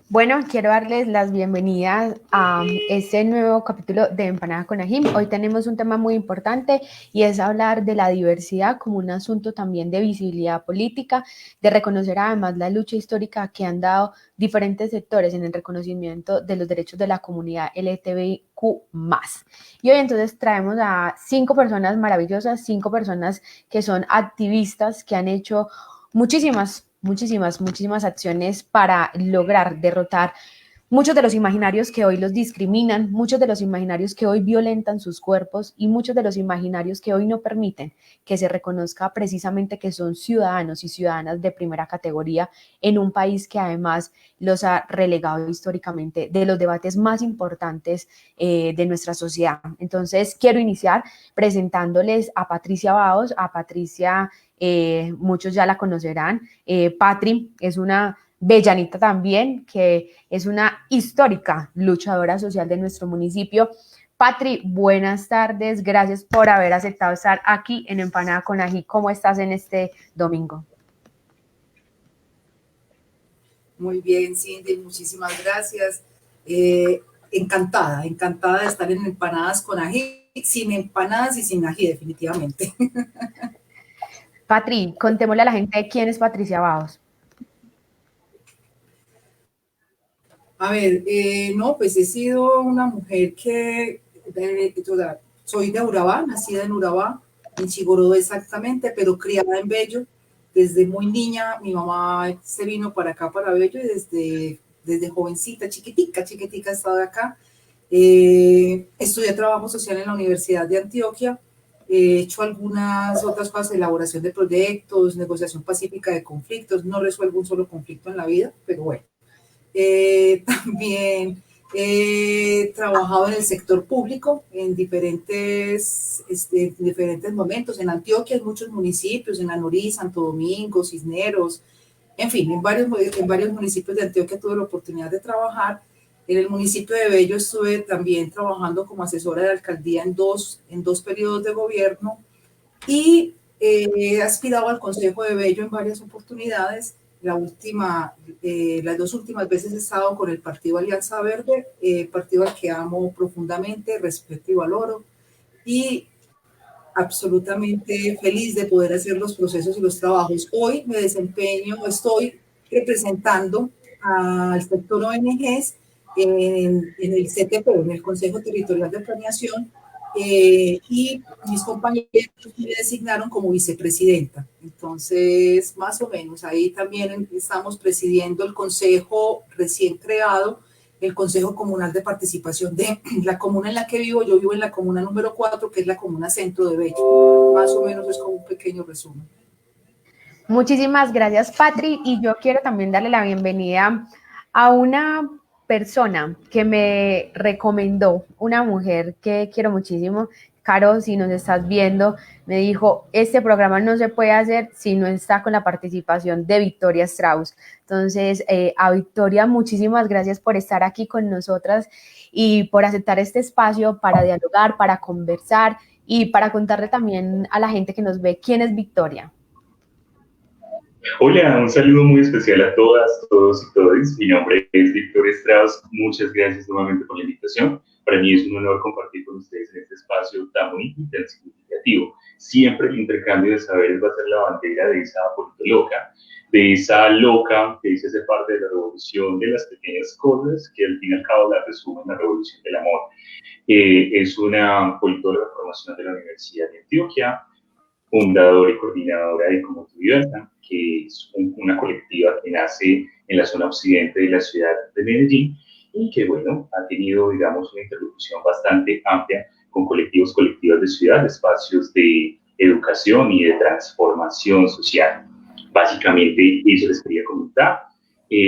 Bueno, quiero darles las bienvenidas a este nuevo capítulo de Empanada con Ajim. Hoy tenemos un tema muy importante y es hablar de la diversidad como un asunto también de visibilidad política, de reconocer además la lucha histórica que han dado diferentes sectores en el reconocimiento de los derechos de la comunidad LGTBIQ+. Y hoy entonces traemos a 5 personas maravillosas, 5 personas que son activistas, que han hecho muchísimas acciones para lograr derrotar muchos de los imaginarios que hoy los discriminan, muchos de los imaginarios que hoy violentan sus cuerpos y muchos de los imaginarios que hoy no permiten que se reconozca precisamente que son ciudadanos y ciudadanas de primera categoría en un país que además los ha relegado históricamente de los debates más importantes de nuestra sociedad. Entonces quiero iniciar presentándoles a Patricia Baos. A Patricia muchos ya la conocerán. Patri es una bellanita también, que es una histórica luchadora social de nuestro municipio. Patri, buenas tardes, gracias por haber aceptado estar aquí en Empanada con Ají. ¿Cómo estás en este domingo? Muy bien, Cindy, muchísimas gracias. Encantada de estar en Empanadas con Ají, sin empanadas y sin ají, definitivamente. Patri, contémosle a la gente quién es Patricia Baos. A ver, no, pues he sido una mujer que soy de Urabá, nacida en Urabá, en Chigorodó exactamente, pero criada en Bello. Desde muy niña, mi mamá se vino para acá, para Bello, y desde jovencita, chiquitica he estado acá. Estudié trabajo social en la Universidad de Antioquia. He hecho algunas otras cosas, elaboración de proyectos, negociación pacífica de conflictos. No resuelvo un solo conflicto en la vida, pero bueno. También he trabajado en el sector público en diferentes momentos, en Antioquia, en muchos municipios, en Anurí, Santo Domingo, Cisneros, en fin, en varios municipios de Antioquia tuve la oportunidad de trabajar. En el municipio de Bello estuve también trabajando como asesora de alcaldía en dos periodos de gobierno y he aspirado al Consejo de Bello en varias oportunidades. Las dos últimas veces he estado con el Partido Alianza Verde, partido al que amo profundamente, respeto y valoro, y absolutamente feliz de poder hacer los procesos y los trabajos. Hoy estoy representando al sector ONGs en el CTP, en el Consejo Territorial de Planeación, y mis compañeros me designaron como vicepresidenta. Entonces, más o menos, ahí también estamos presidiendo el consejo recién creado, el Consejo Comunal de Participación de la comuna en la que vivo. Yo vivo en la comuna número 4, que es la comuna centro de Bello. Más o menos es como un pequeño resumen. Muchísimas gracias, Patri, y yo quiero también darle la bienvenida a una persona que me recomendó, una mujer que quiero muchísimo. Caro, si nos estás viendo, me dijo, este programa no se puede hacer si no está con la participación de Victoria Strauss. Entonces, a Victoria, muchísimas gracias por estar aquí con nosotras y por aceptar este espacio para dialogar, para conversar y para contarle también a la gente que nos ve quién es Victoria. Hola, un saludo muy especial a todas, todos y todas. Mi nombre es Víctor Strauss. Muchas gracias nuevamente por la invitación. Para mí es un honor compartir con ustedes en este espacio tan bonito y tan significativo. Siempre el intercambio de saberes va a ser la bandera de esa politoloca, de esa loca que dice ser parte de la revolución de las pequeñas cosas, que al fin y al cabo la resumen la revolución del amor. Es una politóloga de formación de la Universidad de Antioquia, fundadora y coordinadora de Como Tu Libertad, que es una colectiva que nace en la zona occidente de la ciudad de Medellín y que, bueno, ha tenido, digamos, una interlocución bastante amplia con colectivas de ciudad, espacios de educación y de transformación social. Básicamente, eso les quería comentar.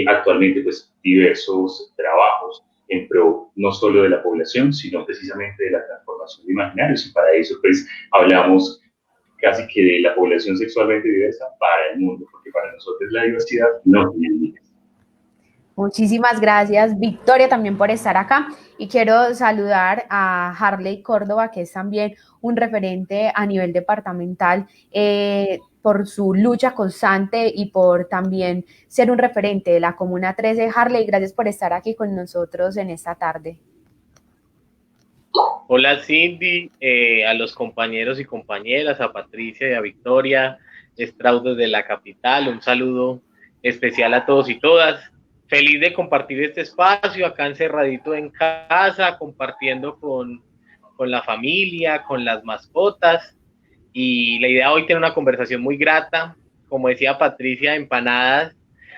Actualmente, pues, diversos trabajos en pro no solo de la población, sino precisamente de la transformación de imaginarios, y para eso, pues, hablamos casi que de la población sexualmente diversa para el mundo, porque para nosotros la diversidad no tiene límites. Muchísimas gracias, Victoria, también por estar acá. Y quiero saludar a Harley Córdoba, que es también un referente a nivel departamental por su lucha constante y por también ser un referente de la Comuna 13. Harley, gracias por estar aquí con nosotros en esta tarde. Hola Cindy, a los compañeros y compañeras, a Patricia y a Victoria, Strauss desde la capital, un saludo especial a todos y todas. Feliz de compartir este espacio acá encerradito en casa, compartiendo con la familia, con las mascotas. Y la idea hoy tiene una conversación muy grata. Como decía Patricia, empanadas.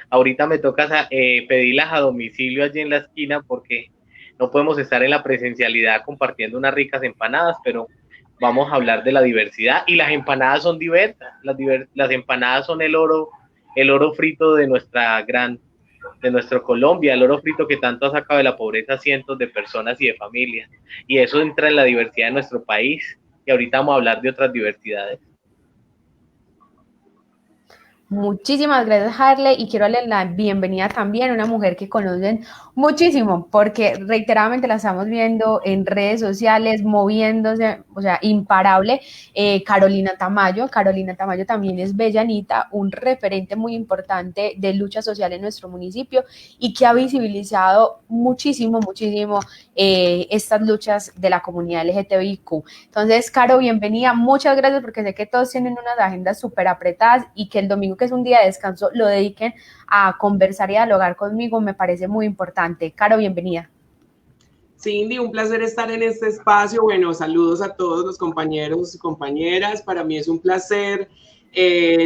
Ahorita me toca pedirlas a domicilio allí en la esquina porque no podemos estar en la presencialidad compartiendo unas ricas empanadas, pero vamos a hablar de la diversidad y las empanadas son diversas. Las empanadas son el oro frito de nuestro Colombia, el oro frito que tanto ha sacado de la pobreza a cientos de personas y de familias. Y eso entra en la diversidad de nuestro país. Y ahorita vamos a hablar de otras diversidades. Muchísimas gracias, Harley, y quiero darle la bienvenida también a una mujer que conocen muchísimo, porque reiteradamente la estamos viendo en redes sociales, moviéndose, o sea, imparable. Carolina Tamayo. Carolina Tamayo también es bellanita, un referente muy importante de lucha social en nuestro municipio y que ha visibilizado muchísimo estas luchas de la comunidad LGTBIQ. Entonces, Caro, bienvenida, muchas gracias, porque sé que todos tienen unas agendas súper apretadas y que el domingo, que es un día de descanso, lo dediquen a conversar y a dialogar conmigo, me parece muy importante. Caro, bienvenida. Cindy, un placer estar en este espacio. Bueno, saludos a todos los compañeros y compañeras. Para mí es un placer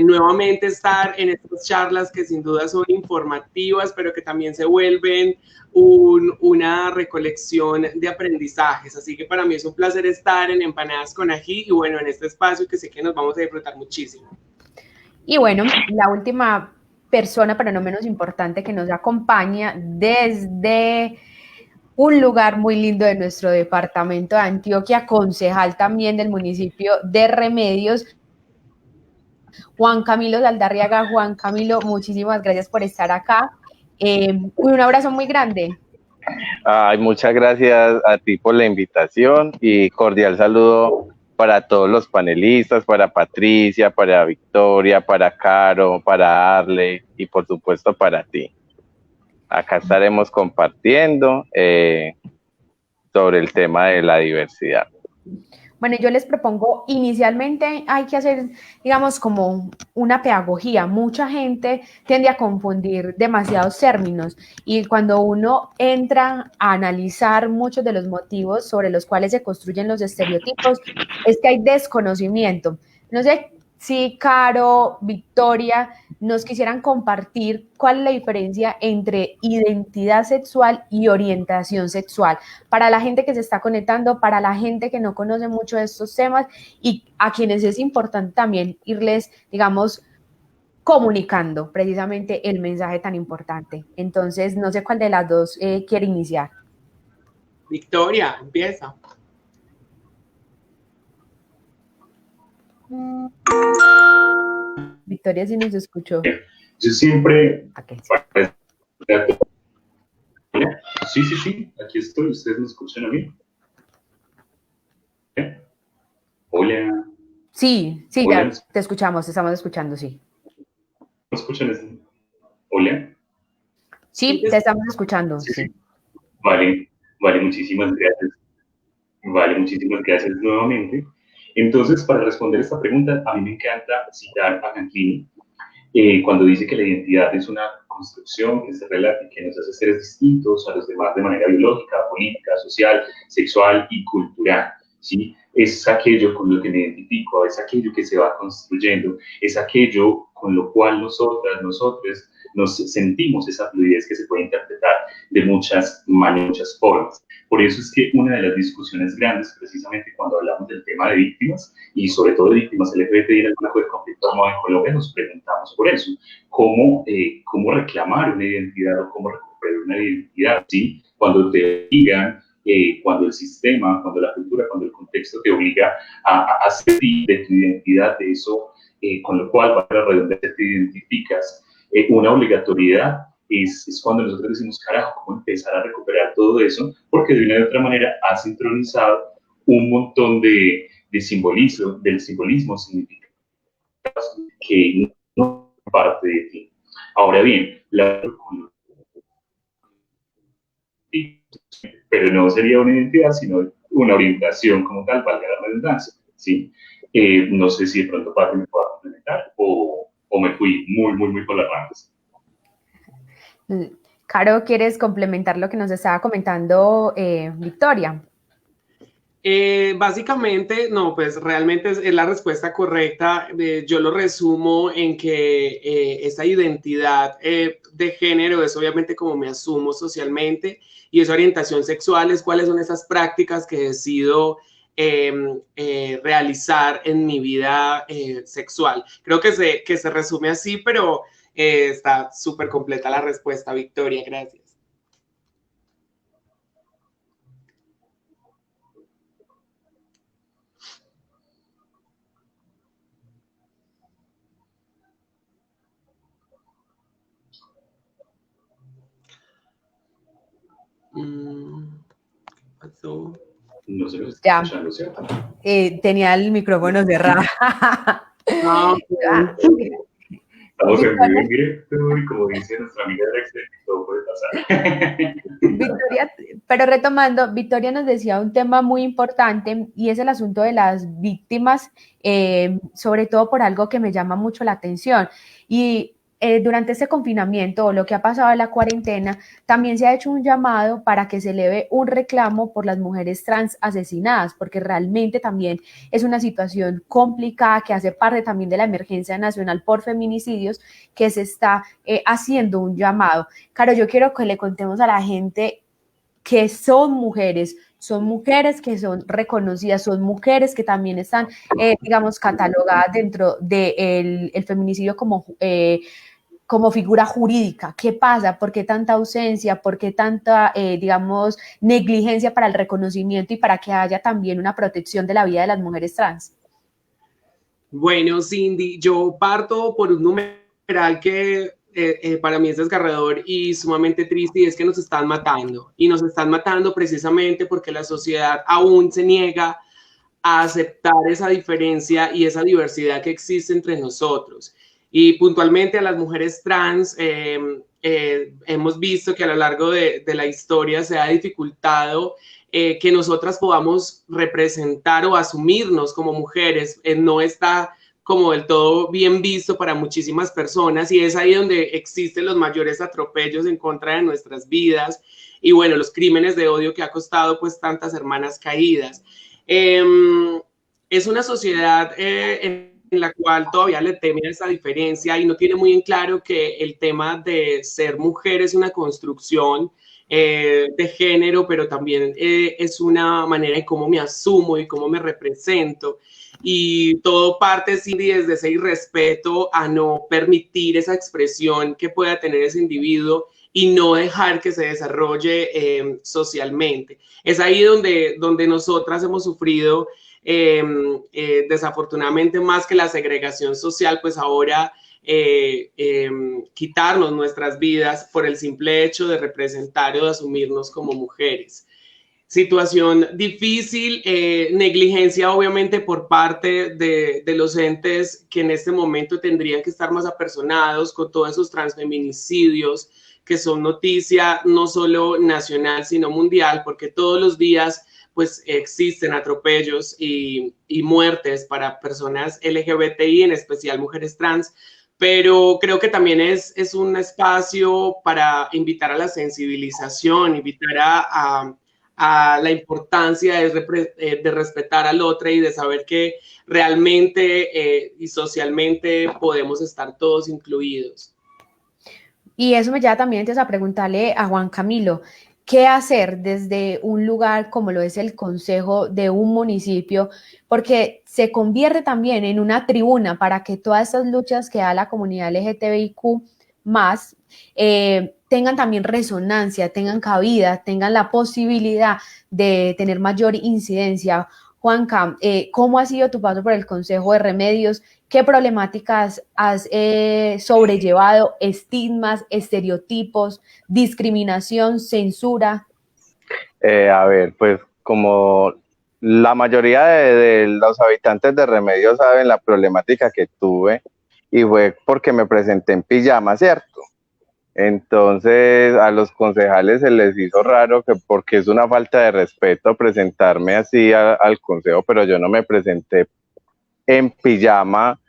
nuevamente estar en estas charlas que sin duda son informativas, pero que también se vuelven una recolección de aprendizajes. Así que para mí es un placer estar en Empanadas con Ají y bueno, en este espacio que sé que nos vamos a disfrutar muchísimo. Y bueno, la última persona, pero no menos importante, que nos acompaña desde un lugar muy lindo de nuestro departamento de Antioquia, concejal también del municipio de Remedios, Juan Camilo Saldarriaga. Juan Camilo, muchísimas gracias por estar acá. Un abrazo muy grande. Ay, muchas gracias a ti por la invitación y cordial saludo para todos los panelistas, para Patricia, para Victoria, para Caro, para Arley y por supuesto para ti. Acá estaremos compartiendo sobre el tema de la diversidad. Bueno, yo les propongo, inicialmente hay que hacer, digamos, como una pedagogía. Mucha gente tiende a confundir demasiados términos y cuando uno entra a analizar muchos de los motivos sobre los cuales se construyen los estereotipos, es que hay desconocimiento. No sé si Caro, Victoria, nos quisieran compartir cuál es la diferencia entre identidad sexual y orientación sexual, para la gente que se está conectando, para la gente que no conoce mucho de estos temas y a quienes es importante también irles, digamos, comunicando precisamente el mensaje tan importante. Entonces, no sé cuál de las dos quiere iniciar. Victoria, empieza. Victoria, si nos escuchó. Yo siempre... Okay. Sí, aquí estoy. ¿Ustedes me escuchan a mí? Hola. Sí, Hola. Ya te escuchamos, te estamos escuchando, sí. ¿Me escuchan? Hola. Sí, te estamos escuchando. Sí. Vale, muchísimas gracias. Vale, muchísimas gracias nuevamente. Entonces, para responder esta pregunta, a mí me encanta citar a Canclini cuando dice que la identidad es una construcción que se relata y que nos hace seres distintos a los demás de manera biológica, política, social, sexual y cultural, ¿sí? Es aquello con lo que me identifico, es aquello que se va construyendo, es aquello con lo cual nosotros nos sentimos esa fluidez que se puede interpretar de muchas maneras, muchas formas. Por eso es que una de las discusiones grandes, precisamente cuando hablamos del tema de víctimas, y sobre todo de víctimas LGBT y el marco del conflicto armado en Colombia, nos preguntamos por eso, cómo reclamar una identidad o cómo recuperar una identidad, ¿sí? Cuando te digan, cuando el sistema, cuando la cultura, cuando el contexto te obliga a hacer de tu identidad, de eso, con lo cual, para la redundancia, te identificas, una obligatoriedad es cuando nosotros decimos, carajo, ¿cómo empezar a recuperar todo eso? Porque de una u otra manera ha sincronizado un montón de del simbolismo significativo que no es parte de ti. Ahora bien, pero no sería una identidad, sino una orientación como tal, valga la redundancia, ¿sí? No sé si de pronto Pati me pueda complementar o me fui muy por las ramas. Caro, ¿quieres complementar lo que nos estaba comentando Victoria? Básicamente, no, pues realmente es la respuesta correcta. Yo lo resumo en que esa identidad de género es obviamente como me asumo socialmente, y esa orientación sexual es cuáles son esas prácticas que decido realizar en mi vida sexual. Creo que se resume así, pero está súper completa la respuesta, Victoria. Gracias. ¿Qué pasó? No se lo está escuchando, ¿cierto? Tenía el micrófono cerrado. No, Estamos en vivo en directo y como dice nuestra amiga Alex, todo puede pasar. Victoria, pero retomando, Victoria nos decía un tema muy importante y es el asunto de las víctimas, sobre todo por algo que me llama mucho la atención. Y durante este confinamiento o lo que ha pasado en la cuarentena, también se ha hecho un llamado para que se eleve un reclamo por las mujeres trans asesinadas, porque realmente también es una situación complicada que hace parte también de la emergencia nacional por feminicidios, que se está haciendo un llamado. Caro, yo quiero que le contemos a la gente que son mujeres que son reconocidas, son mujeres que también están, digamos, catalogadas dentro del feminicidio como figura jurídica. ¿Qué pasa? ¿Por qué tanta ausencia? ¿Por qué tanta, digamos, negligencia para el reconocimiento y para que haya también una protección de la vida de las mujeres trans? Bueno, Cindy, yo parto por un numeral que para mí es desgarrador y sumamente triste, y es que nos están matando. Y nos están matando precisamente porque la sociedad aún se niega a aceptar esa diferencia y esa diversidad que existe entre nosotros. Y puntualmente a las mujeres trans, hemos visto que a lo largo de la historia se ha dificultado que nosotras podamos representar o asumirnos como mujeres. No está como del todo bien visto para muchísimas personas, y es ahí donde existen los mayores atropellos en contra de nuestras vidas y bueno, los crímenes de odio que ha costado pues tantas hermanas caídas. Es una sociedad en la cual todavía le teme a esa diferencia y no tiene muy en claro que el tema de ser mujer es una construcción de género, pero también es una manera en cómo me asumo y cómo me represento. Y todo parte, Cindy, desde ese irrespeto a no permitir esa expresión que pueda tener ese individuo y no dejar que se desarrolle socialmente. Es ahí donde nosotras hemos sufrido desafortunadamente más que la segregación social, pues ahora quitarnos nuestras vidas por el simple hecho de representar o de asumirnos como mujeres. Situación difícil, negligencia obviamente por parte de los entes que en este momento tendrían que estar más apersonados con todos esos transfeminicidios que son noticia no solo nacional sino mundial, porque todos los días pues existen atropellos y muertes para personas LGBTI, en especial mujeres trans, pero creo que también es un espacio para invitar a la sensibilización, invitar a la importancia de respetar al otro y de saber que realmente y socialmente podemos estar todos incluidos. Y eso me lleva también entonces a preguntarle a Juan Camilo, ¿qué hacer desde un lugar como lo es el consejo de un municipio? Porque se convierte también en una tribuna para que todas esas luchas que da la comunidad LGTBIQ más tengan también resonancia, tengan cabida, tengan la posibilidad de tener mayor incidencia. Juanca, ¿cómo ha sido tu paso por el Consejo de Remedios ¿Qué problemáticas has sobrellevado? Estigmas, estereotipos, discriminación, censura. A ver, pues como la mayoría de los habitantes de Remedios saben la problemática que tuve y fue porque me presenté en pijama, ¿cierto? Entonces a los concejales se les hizo raro que porque es una falta de respeto presentarme así al consejo, pero yo no me presenté en pijama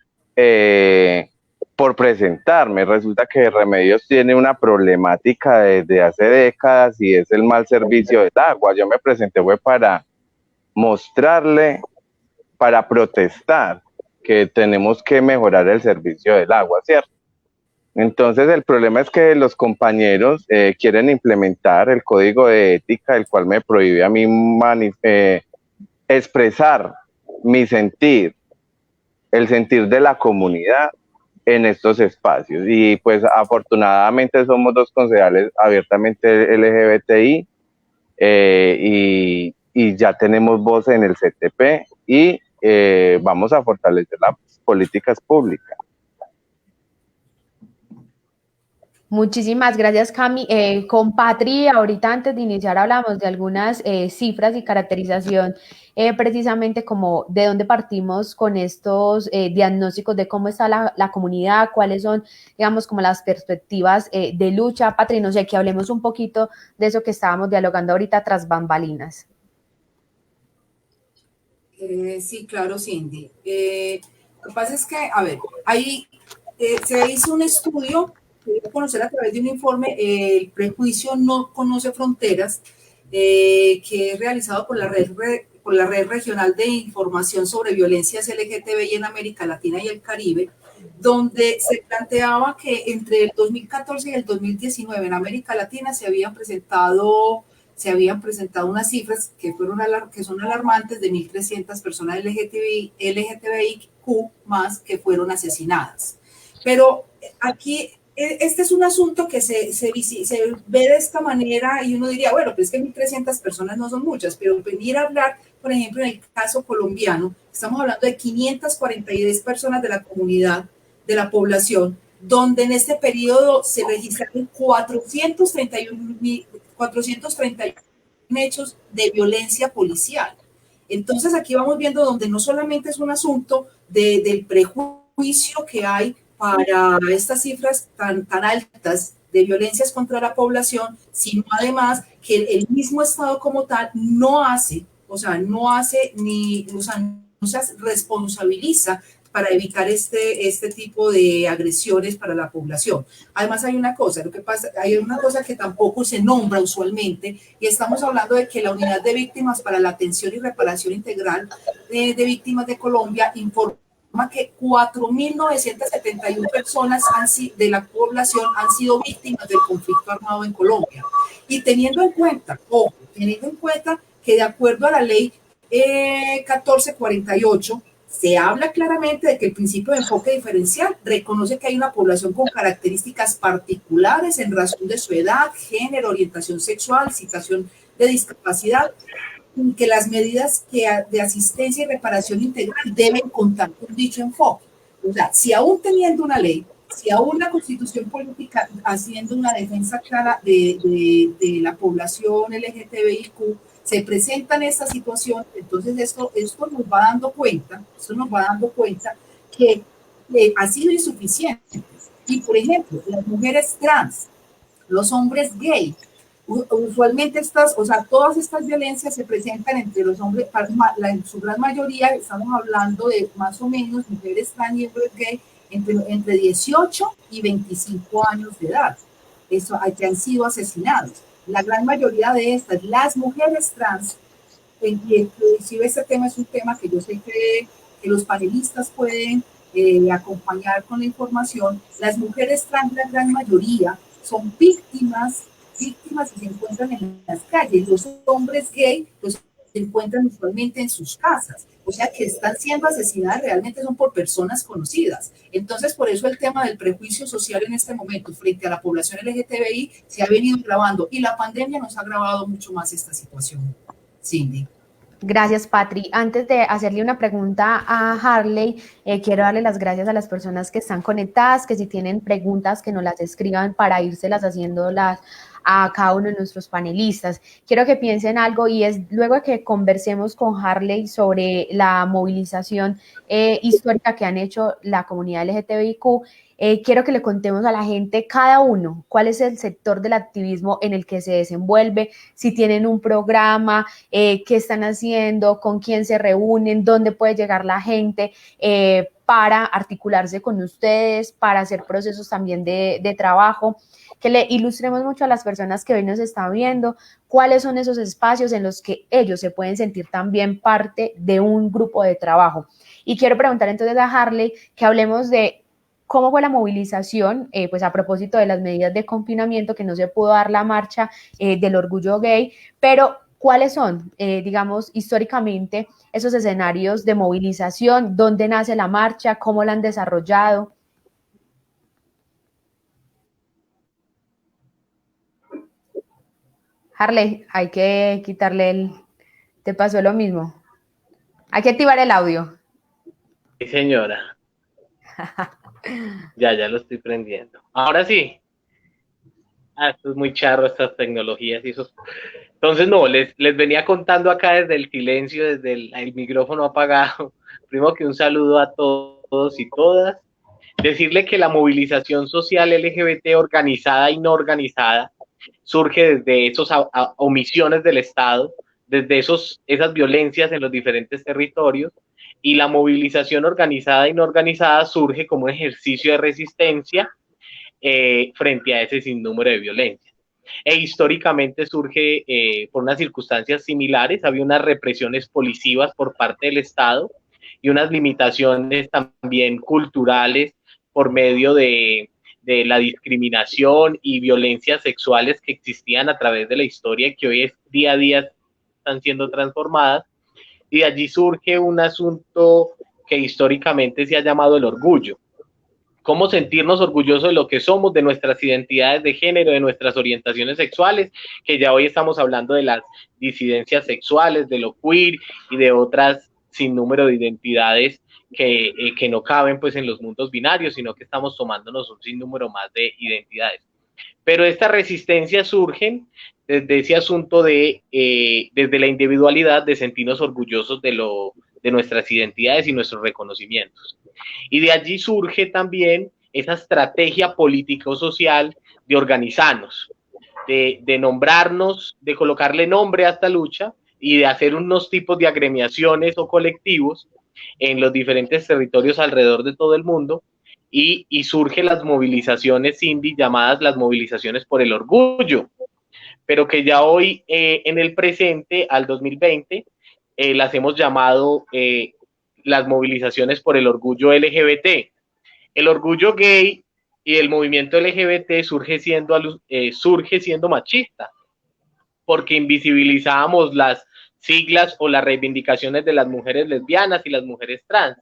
por presentarme. Resulta que Remedios tiene una problemática desde hace décadas y es el mal servicio del agua. Yo me presenté fue para mostrarle, para protestar que tenemos que mejorar el servicio del agua, ¿cierto? Entonces el problema es que los compañeros quieren implementar el código de ética, el cual me prohíbe a mí expresar mi sentir, el sentir de la comunidad en estos espacios. Y pues afortunadamente somos 2 concejales abiertamente LGBTI y ya tenemos voz en el CTP y vamos a fortalecer las políticas públicas. Muchísimas gracias, Cami. Con Patri, ahorita antes de iniciar hablamos de algunas cifras y caracterización, precisamente como de dónde partimos con estos diagnósticos de cómo está la comunidad, cuáles son, digamos, como las perspectivas de lucha. Patri, no sé, que hablemos un poquito de eso que estábamos dialogando ahorita tras bambalinas. Sí, claro, Cindy. Lo que pasa es que, a ver, ahí se hizo un estudio a conocer a través de un informe, el prejuicio no conoce fronteras, que es realizado por la red regional de información sobre violencias LGTBI en América Latina y el Caribe, donde se planteaba que entre el 2014 y el 2019 en América Latina se habían presentado unas cifras que son alarmantes de 1.300 personas LGTBIQ más que fueron asesinadas. Pero aquí este es un asunto que se ve de esta manera y uno diría, bueno, pues es que 1.300 personas no son muchas, pero venir a hablar, por ejemplo, en el caso colombiano, estamos hablando de 542 personas de la comunidad, de la población, donde en este periodo se registraron 431 hechos de violencia policial. Entonces aquí vamos viendo donde no solamente es un asunto del prejuicio que hay para estas cifras tan altas de violencias contra la población, sino además que el mismo Estado como tal no se responsabiliza para evitar este tipo de agresiones para la población. Además hay una cosa que tampoco se nombra usualmente, y estamos hablando de que la Unidad de Víctimas para la Atención y Reparación Integral de Víctimas de Colombia informa que 4.971 personas de la población han sido víctimas del conflicto armado en Colombia. Y teniendo en cuenta que de acuerdo a la ley 1448, se habla claramente de que el principio de enfoque diferencial reconoce que hay una población con características particulares en razón de su edad, género, orientación sexual, situación de discapacidad, y que las medidas de asistencia y reparación integral deben contar con dicho enfoque. O sea, si aún teniendo una ley, si aún la constitución política haciendo una defensa clara de la población LGTBIQ, se presentan esta situación, entonces esto nos va dando cuenta que ha sido insuficiente. Y por ejemplo, las mujeres trans, los hombres gay, usualmente todas estas violencias se presentan entre los hombres, en su gran mayoría estamos hablando de más o menos mujeres trans y hombres gay entre 18 y 25 años de edad, que han sido asesinados. La gran mayoría de estas, las mujeres trans, y inclusive este tema es un tema que yo sé que los panelistas pueden acompañar con la información. Las mujeres trans, la gran mayoría, son víctimas y se encuentran en las calles. Los hombres gay se encuentran usualmente en sus casas, o sea que están siendo asesinadas realmente son por personas conocidas. Entonces, por eso el tema del prejuicio social en este momento frente a la población LGTBI se ha venido agravando, y la pandemia nos ha agravado mucho más esta situación, Cindy. Gracias, Patri. Antes de hacerle una pregunta a Harley, quiero darle las gracias a las personas que están conectadas, que si tienen preguntas, que nos las escriban para írselas haciéndolas a cada uno de nuestros panelistas. Quiero que piensen algo y es luego de que conversemos con Harley sobre la movilización histórica que han hecho la comunidad LGTBIQ, quiero que le contemos a la gente cada uno cuál es el sector del activismo en el que se desenvuelve, si tienen un programa, qué están haciendo, con quién se reúnen, dónde puede llegar la gente para articularse con ustedes, para hacer procesos también de trabajo, que le ilustremos mucho a las personas que hoy nos están viendo cuáles son esos espacios en los que ellos se pueden sentir también parte de un grupo de trabajo. Y quiero preguntar entonces a Harley que hablemos de cómo fue la movilización, pues a propósito de las medidas de confinamiento, que no se pudo dar la marcha del orgullo gay, pero ¿cuáles son, digamos, históricamente esos escenarios de movilización? ¿Dónde nace la marcha? ¿Cómo la han desarrollado? Harley, hay que quitarle el... ¿Te pasó lo mismo? Hay que activar el audio. Sí, señora. Ya lo estoy prendiendo. Ahora sí. Esto es muy charro, estas tecnologías y eso. Entonces, no, les venía contando acá desde el silencio, desde el micrófono apagado. Primero que un saludo a todos y todas. Decirle que la movilización social LGBT organizada y no organizada surge desde esas omisiones del Estado, desde esas violencias en los diferentes territorios, y la movilización organizada y no organizada surge como un ejercicio de resistencia frente a ese sinnúmero de violencia. E históricamente surge por unas circunstancias similares, había unas represiones policivas por parte del Estado y unas limitaciones también culturales por medio de la discriminación y violencias sexuales que existían a través de la historia, que hoy día a día están siendo transformadas, y de allí surge un asunto que históricamente se ha llamado el orgullo. Cómo sentirnos orgullosos de lo que somos, de nuestras identidades de género, de nuestras orientaciones sexuales, que ya hoy estamos hablando de las disidencias sexuales, de lo queer y de otras sinnúmero de identidades que no caben pues en los mundos binarios, sino que estamos tomándonos un sinnúmero más de identidades. Pero estas resistencias surgen desde ese asunto desde la individualidad, de sentirnos orgullosos de nuestras identidades y nuestros reconocimientos. Y de allí surge también esa estrategia político-social de organizarnos, de nombrarnos, de colocarle nombre a esta lucha y de hacer unos tipos de agremiaciones o colectivos en los diferentes territorios alrededor de todo el mundo, y surgen las movilizaciones Cindy, llamadas las movilizaciones por el orgullo, pero que ya hoy en el presente, al 2020, las hemos llamado las movilizaciones por el orgullo LGBT. El orgullo gay y el movimiento LGBT surge siendo machista, porque invisibilizábamos las siglas o las reivindicaciones de las mujeres lesbianas y las mujeres trans.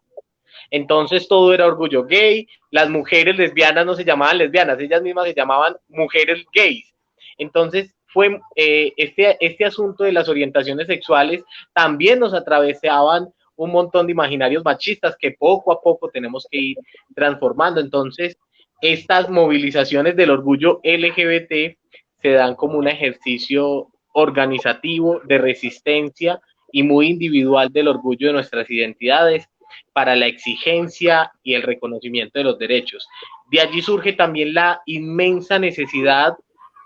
Entonces todo era orgullo gay, las mujeres lesbianas no se llamaban lesbianas, ellas mismas se llamaban mujeres gays. Entonces fue este asunto de las orientaciones sexuales también nos atravesaban un montón de imaginarios machistas que poco a poco tenemos que ir transformando. Entonces estas movilizaciones del orgullo LGBT se dan como un ejercicio organizativo de resistencia y muy individual del orgullo de nuestras identidades para la exigencia y el reconocimiento de los derechos. De allí surge también la inmensa necesidad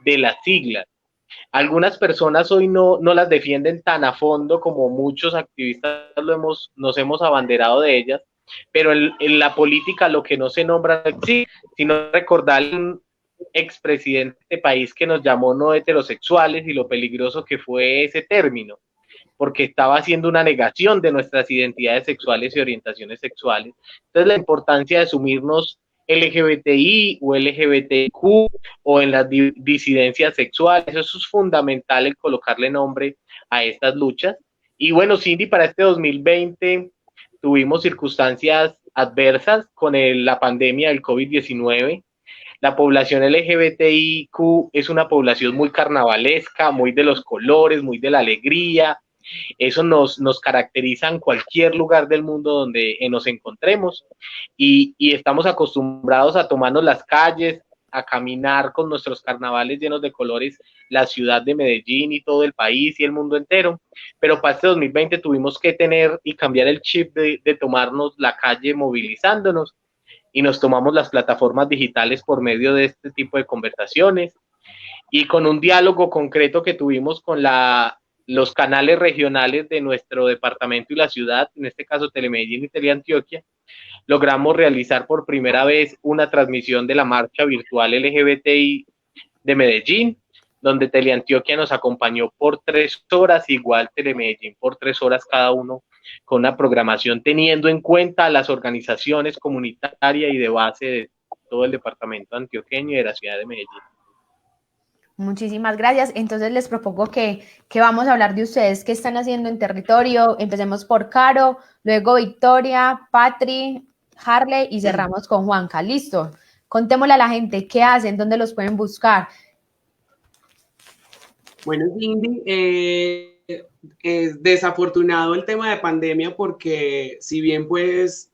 de las siglas. Algunas personas hoy no las defienden tan a fondo como muchos activistas nos hemos abanderado de ellas, pero en la política lo que no se nombra sí, sino recordar un expresidente de este país que nos llamó no heterosexuales y lo peligroso que fue ese término, porque estaba haciendo una negación de nuestras identidades sexuales y orientaciones sexuales. Entonces la importancia de asumirnos LGBTI o LGBTQ o en las disidencias sexuales, eso es fundamental, el colocarle nombre a estas luchas. Y bueno, Cindy, para este 2020 tuvimos circunstancias adversas con la pandemia del COVID-19. La población LGBTIQ es una población muy carnavalesca, muy de los colores, muy de la alegría, Eso nos caracteriza en cualquier lugar del mundo donde nos encontremos y estamos acostumbrados a tomarnos las calles, a caminar con nuestros carnavales llenos de colores, la ciudad de Medellín y todo el país y el mundo entero, pero para este 2020 tuvimos que tener y cambiar el chip de tomarnos la calle movilizándonos y nos tomamos las plataformas digitales por medio de este tipo de conversaciones y con un diálogo concreto que tuvimos con los canales regionales de nuestro departamento y la ciudad, en este caso Telemedellín y Teleantioquia, logramos realizar por primera vez una transmisión de la marcha virtual LGBTI de Medellín, donde Teleantioquia nos acompañó por 3 horas, igual Telemedellín por 3 horas cada uno, con una programación teniendo en cuenta a las organizaciones comunitarias y de base de todo el departamento antioqueño y de la ciudad de Medellín. Muchísimas gracias. Entonces les propongo que vamos a hablar de ustedes, qué están haciendo en territorio. Empecemos por Caro, luego Victoria, Patri, Harley y cerramos con Juanca. Listo. Contémosle a la gente qué hacen, dónde los pueden buscar. Bueno, Cindy, es desafortunado el tema de pandemia porque si bien pues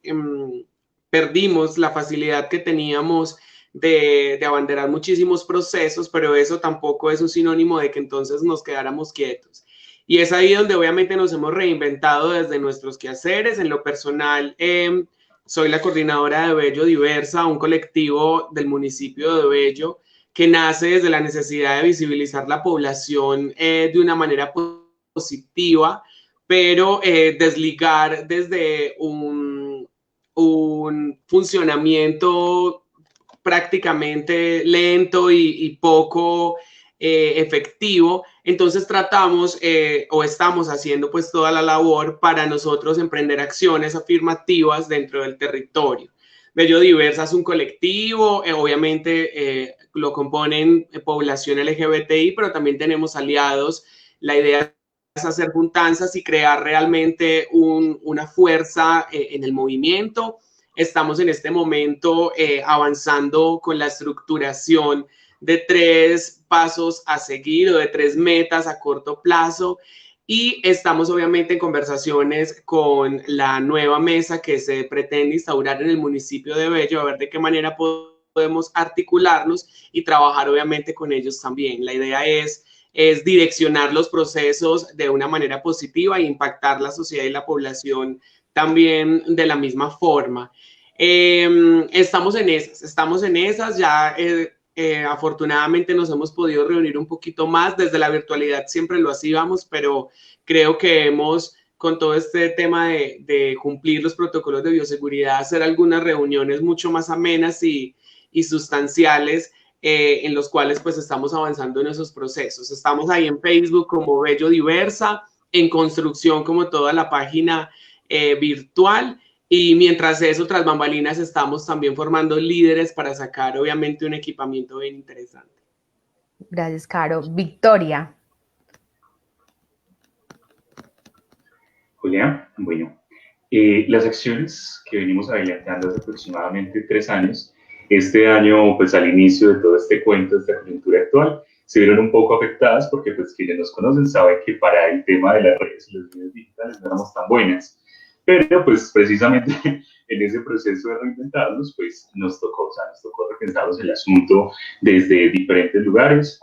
perdimos la facilidad que teníamos de abanderar muchísimos procesos, pero eso tampoco es un sinónimo de que entonces nos quedáramos quietos. Y es ahí donde obviamente nos hemos reinventado desde nuestros quehaceres. En lo personal, soy la coordinadora de Bello Diversa, un colectivo del municipio de Bello que nace desde la necesidad de visibilizar la población de una manera positiva, pero desligar desde un funcionamiento prácticamente lento y poco efectivo. Entonces tratamos o estamos haciendo pues toda la labor para nosotros emprender acciones afirmativas dentro del territorio. Bello Diversa es un colectivo, obviamente lo componen población LGBTI, pero también tenemos aliados. La idea es hacer juntanzas y crear realmente una fuerza en el movimiento. Estamos en este momento avanzando con la estructuración de 3 pasos a seguir o de 3 metas a corto plazo y estamos obviamente en conversaciones con la nueva mesa que se pretende instaurar en el municipio de Bello, a ver de qué manera podemos articularnos y trabajar obviamente con ellos también. La idea es direccionar los procesos de una manera positiva e impactar la sociedad y la población también de la misma forma. Estamos en esas, ya afortunadamente nos hemos podido reunir un poquito más, desde la virtualidad siempre lo hacíamos, pero creo que hemos, con todo este tema de cumplir los protocolos de bioseguridad, hacer algunas reuniones mucho más amenas y sustanciales, en los cuales pues estamos avanzando en esos procesos. Estamos ahí en Facebook como Bello Diversa, en construcción como toda la página virtual. Y mientras eso, tras bambalinas, estamos también formando líderes para sacar, obviamente, un equipamiento bien interesante. Gracias, Caro. Victoria. Julián, bueno, las acciones que venimos adelantando hace aproximadamente 3 años, este año, pues al inicio de todo este cuento, esta coyuntura actual, se vieron un poco afectadas porque, pues, quienes nos conocen saben que para el tema de las redes y los medios digitales no éramos tan buenas. Pero, pues, precisamente en ese proceso de reinventarnos, pues, nos tocó repensarnos el asunto desde diferentes lugares.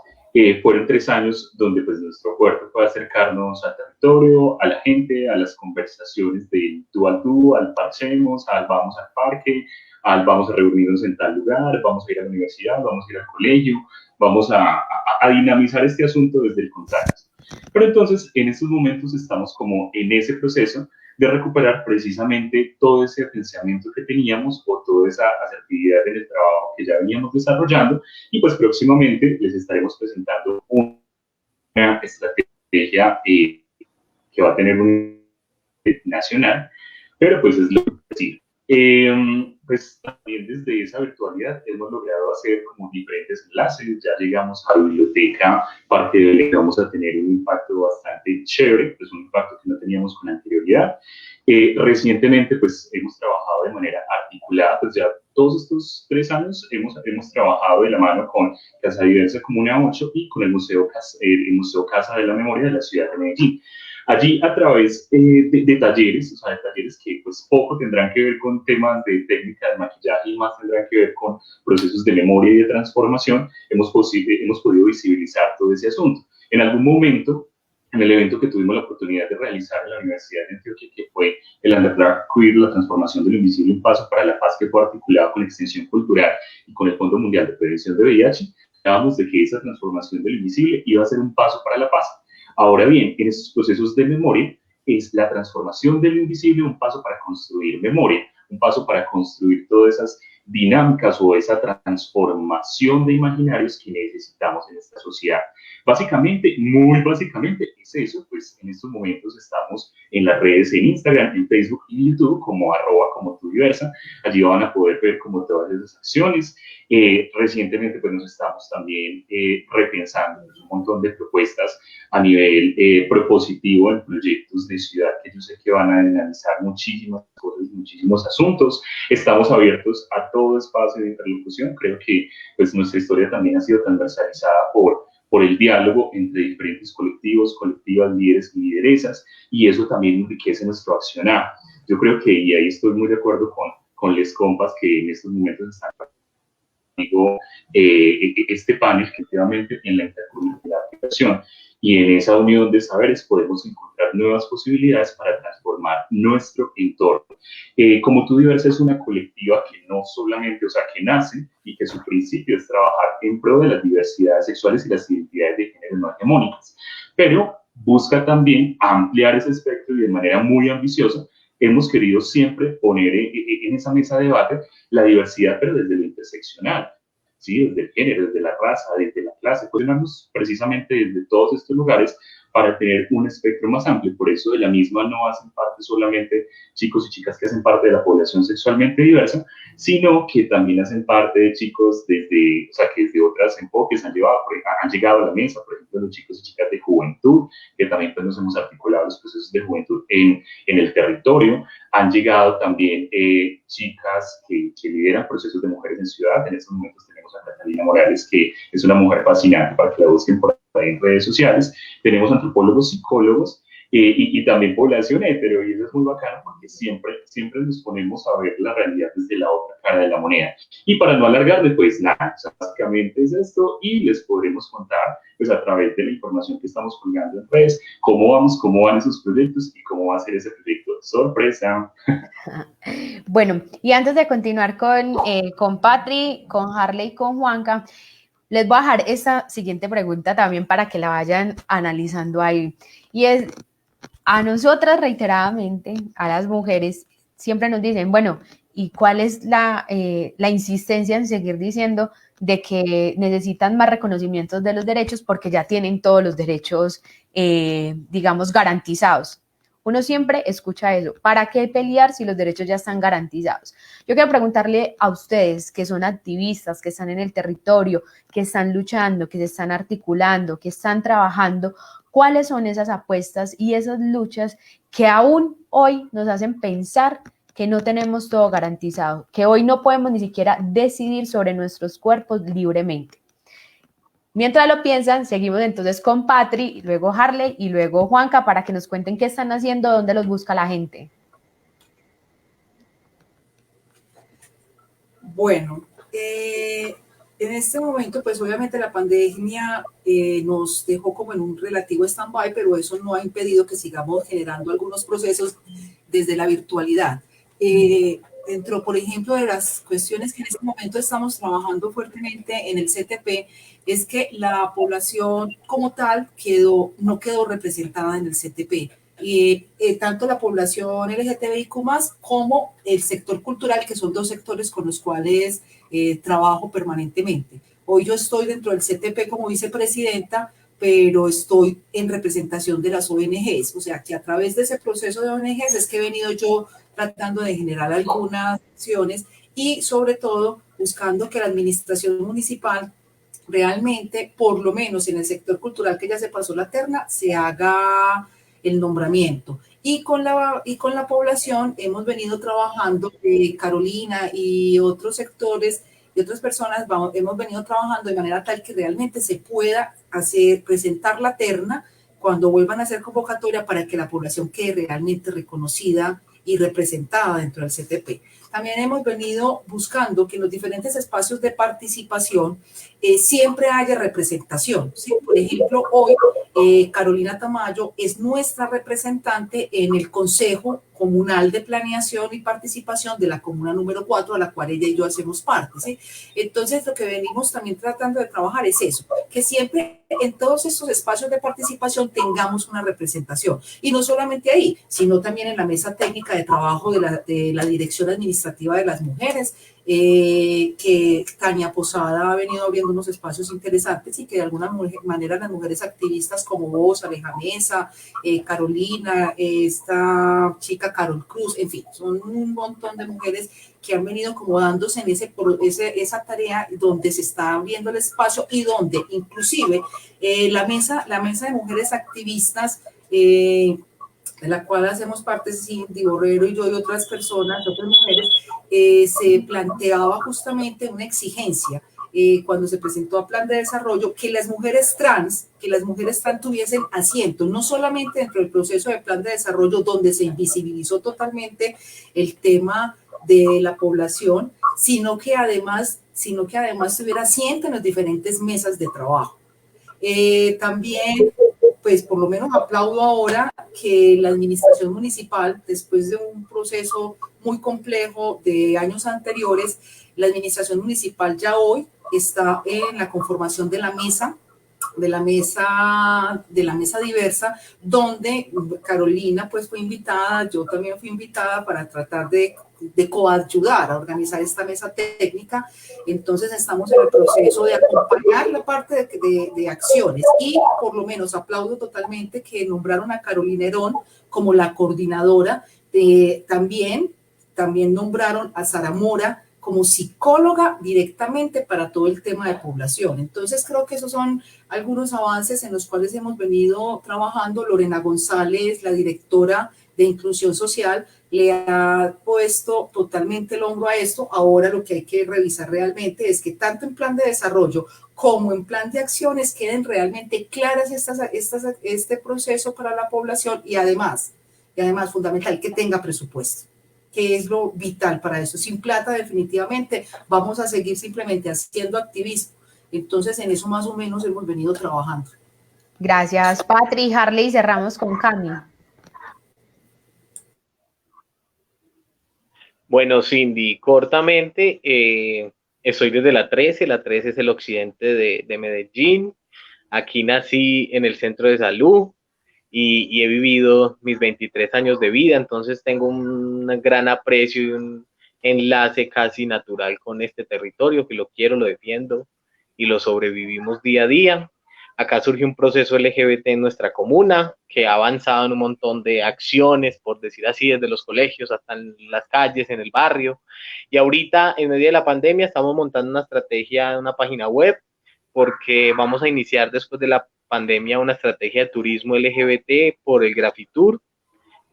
Fueron 3 años donde, pues, nuestro fuerte fue acercarnos al territorio, a la gente, a las conversaciones del tú al tú, al parchemos, al vamos al parque, al vamos a reunirnos en tal lugar, vamos a ir a la universidad, vamos a ir al colegio, vamos a dinamizar este asunto desde el contacto. Pero entonces, en estos momentos estamos como en ese proceso de recuperar precisamente todo ese pensamiento que teníamos o toda esa asertividad en el trabajo que ya veníamos desarrollando y pues próximamente les estaremos presentando una estrategia que va a tener un nacional, pero pues es lo que decir. Pues también desde esa virtualidad hemos logrado hacer como diferentes enlaces, ya llegamos a la biblioteca, parte de la que vamos a tener un impacto bastante chévere, pues un impacto que no teníamos con anterioridad. Recientemente pues hemos trabajado de manera articulada, pues ya todos estos 3 años hemos trabajado de la mano con Casa Diversa Comuna 8 y con el Museo Casa de la Memoria de la ciudad de Medellín. Allí, a través de talleres, o sea, de talleres que pues poco tendrán que ver con temas de técnica de maquillaje y más tendrán que ver con procesos de memoria y de transformación, hemos podido visibilizar todo ese asunto. En algún momento, en el evento que tuvimos la oportunidad de realizar en la Universidad de Antioquia, que fue el Underground Queer, la transformación de lo invisible, un paso para la paz, que fue articulado con Extensión Cultural y con el Fondo Mundial de Prevención de VIH, hablábamos de que esa transformación de lo invisible iba a ser un paso para la paz. Ahora bien, en estos procesos de memoria, es la transformación de lo invisible un paso para construir memoria, un paso para construir todas esas dinámicas o esa transformación de imaginarios que necesitamos en esta sociedad. Básicamente, muy básicamente, es eso. Pues en estos momentos estamos en las redes, en Instagram, en Facebook y YouTube, como @comotudiversa. Allí van a poder ver como todas esas acciones. Recientemente pues nos estamos también repensando un montón de propuestas a nivel propositivo en proyectos de ciudad que yo sé que van a analizar muchísimas cosas, muchísimos asuntos. Estamos abiertos a todo espacio de interlocución. Creo que pues nuestra historia también ha sido transversalizada por el diálogo entre diferentes colectivos, colectivas, líderes y lideresas, y eso también enriquece nuestro accionar. Yo creo que, y ahí estoy muy de acuerdo con les compas que en estos momentos están conmigo, este panel, que efectivamente en la interculturalización y en esa unión de saberes podemos encontrar nuevas posibilidades para transformar nuestro entorno. Como Tú Diversa es una colectiva que no solamente, o sea, que nace y que su principio es trabajar en pro de las diversidades sexuales y las identidades de género no hegemónicas, pero busca también ampliar ese espectro y de manera muy ambiciosa hemos querido siempre poner en esa mesa de debate la diversidad, pero desde lo interseccional, ¿sí? Desde el género, desde la raza, desde la clase. Posicionarnos precisamente desde todos estos lugares para tener un espectro más amplio. Por eso de la misma no hacen parte solamente chicos y chicas que hacen parte de la población sexualmente diversa, sino que también hacen parte de chicos desde, o sea, que desde otros enfoques han llegado a la mesa, por ejemplo, los chicos y chicas de juventud, que también pues, nos hemos articulado los procesos de juventud en el territorio. Han llegado también chicas que lideran procesos de mujeres en ciudad. En estos momentos tenemos a Catalina Morales, que es una mujer fascinante para que la busquen por ahí en redes sociales. Tenemos antropólogos, psicólogos y también población hetero, y eso es muy bacano porque siempre nos ponemos a ver la realidad desde la otra cara de la moneda. Y para no alargarme, pues nada, o sea, básicamente es esto, y les podremos contar pues a través de la información que estamos colgando en redes, cómo van esos proyectos y cómo va a ser ese proyecto sorpresa. Bueno, y antes de continuar con Patri, con Harley y con Juanca, les voy a dejar esta siguiente pregunta también para que la vayan analizando ahí. Y es, a nosotras reiteradamente, a las mujeres, siempre nos dicen, bueno, ¿y cuál es la insistencia en seguir diciendo de que necesitan más reconocimientos de los derechos porque ya tienen todos los derechos, digamos, garantizados? Uno siempre escucha eso. ¿Para qué pelear si los derechos ya están garantizados? Yo quiero preguntarle a ustedes que son activistas, que están en el territorio, que están luchando, que se están articulando, que están trabajando, ¿cuáles son esas apuestas y esas luchas que aún hoy nos hacen pensar que no tenemos todo garantizado, que hoy no podemos ni siquiera decidir sobre nuestros cuerpos libremente? Mientras lo piensan, seguimos entonces con Patri, luego Harley y luego Juanca para que nos cuenten qué están haciendo, dónde los busca la gente. Bueno, en este momento, pues obviamente la pandemia nos dejó como en un relativo stand-by, pero eso no ha impedido que sigamos generando algunos procesos desde la virtualidad. Dentro, por ejemplo, de las cuestiones que en este momento estamos trabajando fuertemente en el CTP, es que la población como tal no quedó representada en el CTP. Y tanto la población LGTBIQ+, como el sector cultural, que son dos sectores con los cuales trabajo permanentemente. Hoy yo estoy dentro del CTP como vicepresidenta, pero estoy en representación de las ONGs, o sea que a través de ese proceso de ONGs es que he venido yo tratando de generar algunas acciones y sobre todo buscando que la administración municipal realmente, por lo menos en el sector cultural que ya se pasó la terna, se haga el nombramiento. Y con la población hemos venido trabajando, Carolina y otros sectores y otras personas, hemos venido trabajando de manera tal que realmente se pueda presentar la terna cuando vuelvan a hacer convocatoria para que la población quede realmente reconocida y representada dentro del CTP. También hemos venido buscando que en los diferentes espacios de participación siempre haya representación, ¿sí? Por ejemplo, hoy Carolina Tamayo es nuestra representante en el Consejo Comunal de Planeación y Participación de la Comuna número 4, a la cual ella y yo hacemos parte, ¿sí? Entonces, lo que venimos también tratando de trabajar es eso, que siempre en todos estos espacios de participación tengamos una representación. Y no solamente ahí, sino también en la mesa técnica de trabajo de la Dirección Administrativa de las Mujeres, que Tania Posada ha venido abriendo unos espacios interesantes y que de alguna manera las mujeres activistas como vos, Aleja Mesa, Carolina, esta chica Carol Cruz, en fin, son un montón de mujeres que han venido acomodándose en esa tarea donde se está abriendo el espacio y donde inclusive la mesa de mujeres activistas, de la cual hacemos parte Cindy Borrero y yo y otras personas, otras mujeres, se planteaba justamente una exigencia cuando se presentó a Plan de Desarrollo que las mujeres trans tuviesen asiento, no solamente dentro del proceso de Plan de Desarrollo donde se invisibilizó totalmente el tema de la población, sino que además tuviera asiento en las diferentes mesas de trabajo. También, pues por lo menos aplaudo ahora que la administración municipal, después de un proceso muy complejo de años anteriores, la administración municipal ya hoy está en la conformación de la mesa diversa, donde Carolina pues fue invitada, yo también fui invitada para tratar de coayudar a organizar esta mesa técnica. Entonces estamos en el proceso de acompañar la parte de acciones y por lo menos aplaudo totalmente que nombraron a Carolina Herón como la coordinadora. También nombraron a Sara Mora como psicóloga directamente para todo el tema de población. Entonces creo que esos son algunos avances en los cuales hemos venido trabajando. Lorena González, la directora de Inclusión Social, le ha puesto totalmente el hombro a esto. Ahora lo que hay que revisar realmente es que tanto en plan de desarrollo como en plan de acciones queden realmente claras este proceso para la población y además fundamental, que tenga presupuesto, que es lo vital para eso. Sin plata definitivamente vamos a seguir simplemente haciendo activismo. Entonces en eso más o menos hemos venido trabajando. Gracias, Patri. Harley, cerramos con Cami. Bueno, Cindy, cortamente, estoy desde la 13 es el occidente de Medellín. Aquí nací en el centro de salud y he vivido mis 23 años de vida, entonces tengo un gran aprecio y un enlace casi natural con este territorio, que lo quiero, lo defiendo y lo sobrevivimos día a día. Acá surge un proceso LGBT en nuestra comuna que ha avanzado en un montón de acciones, por decir así, desde los colegios hasta en las calles, en el barrio. Y ahorita, en medio de la pandemia, estamos montando una estrategia, una página web, porque vamos a iniciar después de la pandemia una estrategia de turismo LGBT por el Grafitur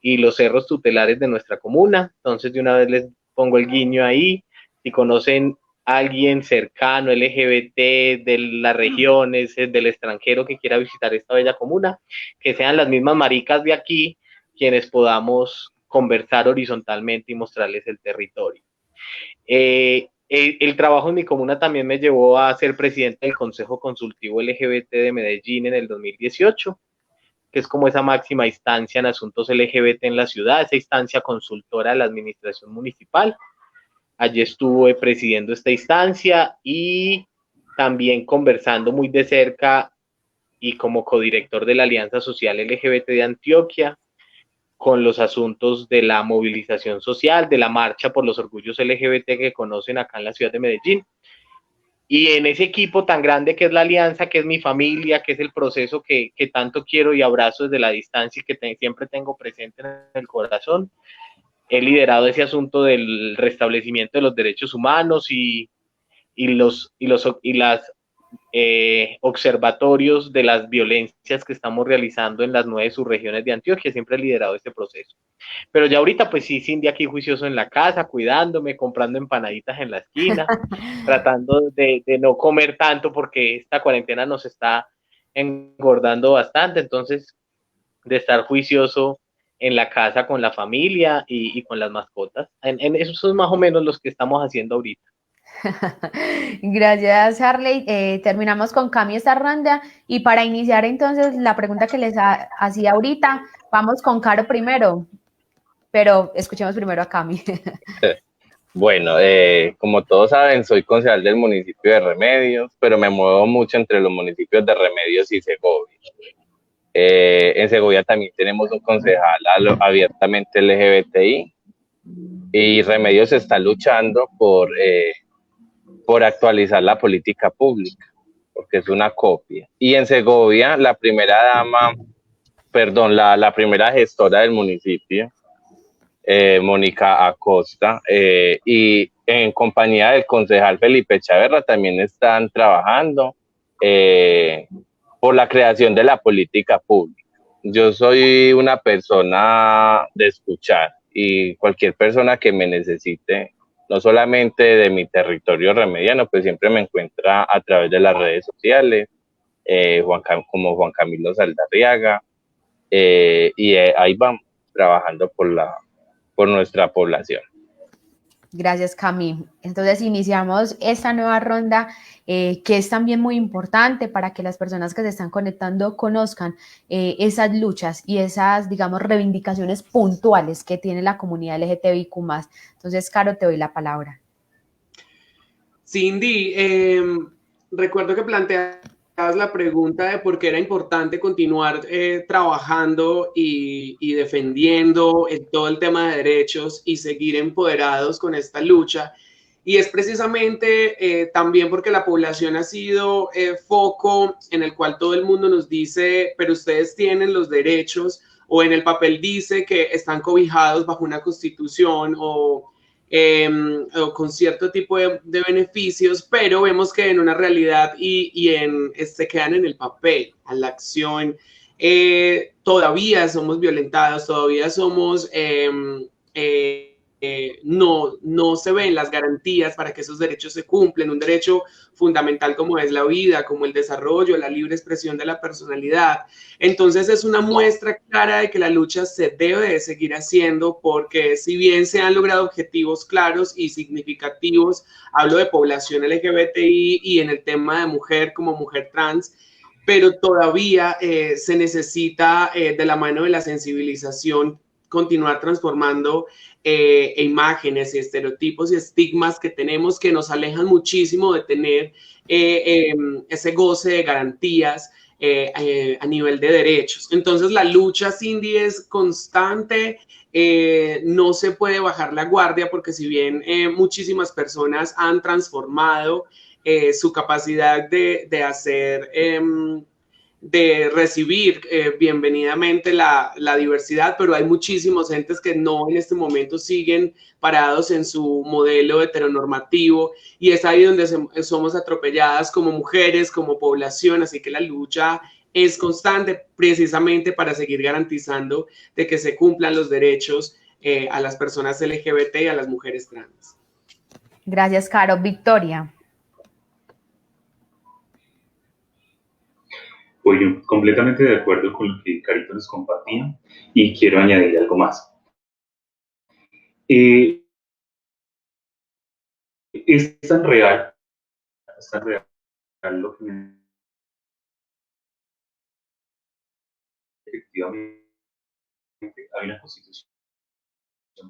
y los cerros tutelares de nuestra comuna. Entonces, de una vez les pongo el guiño ahí. Si conocen alguien cercano LGBT de las regiones, del extranjero que quiera visitar esta bella comuna, que sean las mismas maricas de aquí quienes podamos conversar horizontalmente y mostrarles el territorio. El trabajo en mi comuna también me llevó a ser presidente del Consejo Consultivo LGBT de Medellín en el 2018, que es como esa máxima instancia en asuntos LGBT en la ciudad, esa instancia consultora de la administración municipal. Allí estuve presidiendo esta instancia y también conversando muy de cerca y como codirector de la Alianza Social LGBT de Antioquia con los asuntos de la movilización social, de la marcha por los orgullos LGBT que conocen acá en la ciudad de Medellín. Y en ese equipo tan grande que es la Alianza, que es mi familia, que es el proceso que tanto quiero y abrazo desde la distancia y que siempre tengo presente en el corazón, he liderado ese asunto del restablecimiento de los derechos humanos y las observatorios de las violencias que estamos realizando en las 9 subregiones de Antioquia. Siempre he liderado este proceso. Pero ya ahorita, pues sí, Cindy aquí juicioso en la casa, cuidándome, comprando empanaditas en la esquina, tratando de no comer tanto porque esta cuarentena nos está engordando bastante, entonces de estar juicioso en la casa con la familia y con las mascotas. Esos son más o menos los que estamos haciendo ahorita. Gracias, Harley. Terminamos con Cami esta ronda y para iniciar entonces la pregunta que les hacía ahorita, vamos con Caro primero, pero escuchemos primero a Cami. Bueno, como todos saben, soy concejal del municipio de Remedios, pero me muevo mucho entre los municipios de Remedios y Segovia. En Segovia también tenemos un concejal abiertamente LGBTI y Remedios está luchando por actualizar la política pública, porque es una copia. Y en Segovia, la primera gestora del municipio, Mónica Acosta, y en compañía del concejal Felipe Chaverra también están trabajando por la creación de la política pública. Yo soy una persona de escuchar y cualquier persona que me necesite, no solamente de mi territorio remediano, pues siempre me encuentra a través de las redes sociales, como Juan Camilo Saldarriaga, y ahí vamos trabajando por nuestra población. Gracias, Cami. Entonces iniciamos esta nueva ronda que es también muy importante para que las personas que se están conectando conozcan esas luchas y esas, digamos, reivindicaciones puntuales que tiene la comunidad LGTBIQ+. Entonces, Caro, te doy la palabra. Cindy, recuerdo que planteabas la pregunta de por qué era importante continuar trabajando y defendiendo todo el tema de derechos y seguir empoderados con esta lucha. Y es precisamente también porque la población ha sido foco en el cual todo el mundo nos dice, pero ustedes tienen los derechos, o en el papel dice que están cobijados bajo una constitución o con cierto tipo de beneficios, pero vemos que en una realidad se quedan en el papel, a la acción. Todavía somos violentados, todavía somos no se ven las garantías para que esos derechos se cumplen, un derecho fundamental como es la vida, como el desarrollo, la libre expresión de la personalidad. Entonces es una muestra clara de que la lucha se debe de seguir haciendo, porque si bien se han logrado objetivos claros y significativos, hablo de población LGBTI y en el tema de mujer como mujer trans, pero todavía se necesita de la mano de la sensibilización continuar transformando imágenes y estereotipos y estigmas que tenemos que nos alejan muchísimo de tener ese goce de garantías a nivel de derechos. Entonces la lucha, Cindy, es constante, no se puede bajar la guardia, porque si bien muchísimas personas han transformado su capacidad de hacer de recibir bienvenidamente la diversidad, pero hay muchísimos entes que no en este momento siguen parados en su modelo heteronormativo, y es ahí donde somos atropelladas como mujeres, como población. Así que la lucha es constante precisamente para seguir garantizando de que se cumplan los derechos a las personas LGBT y a las mujeres trans. Gracias, Caro. Victoria. Oye, completamente de acuerdo con lo que Carito nos compartía y quiero añadir algo más. Es tan real lo que efectivamente hay una constitución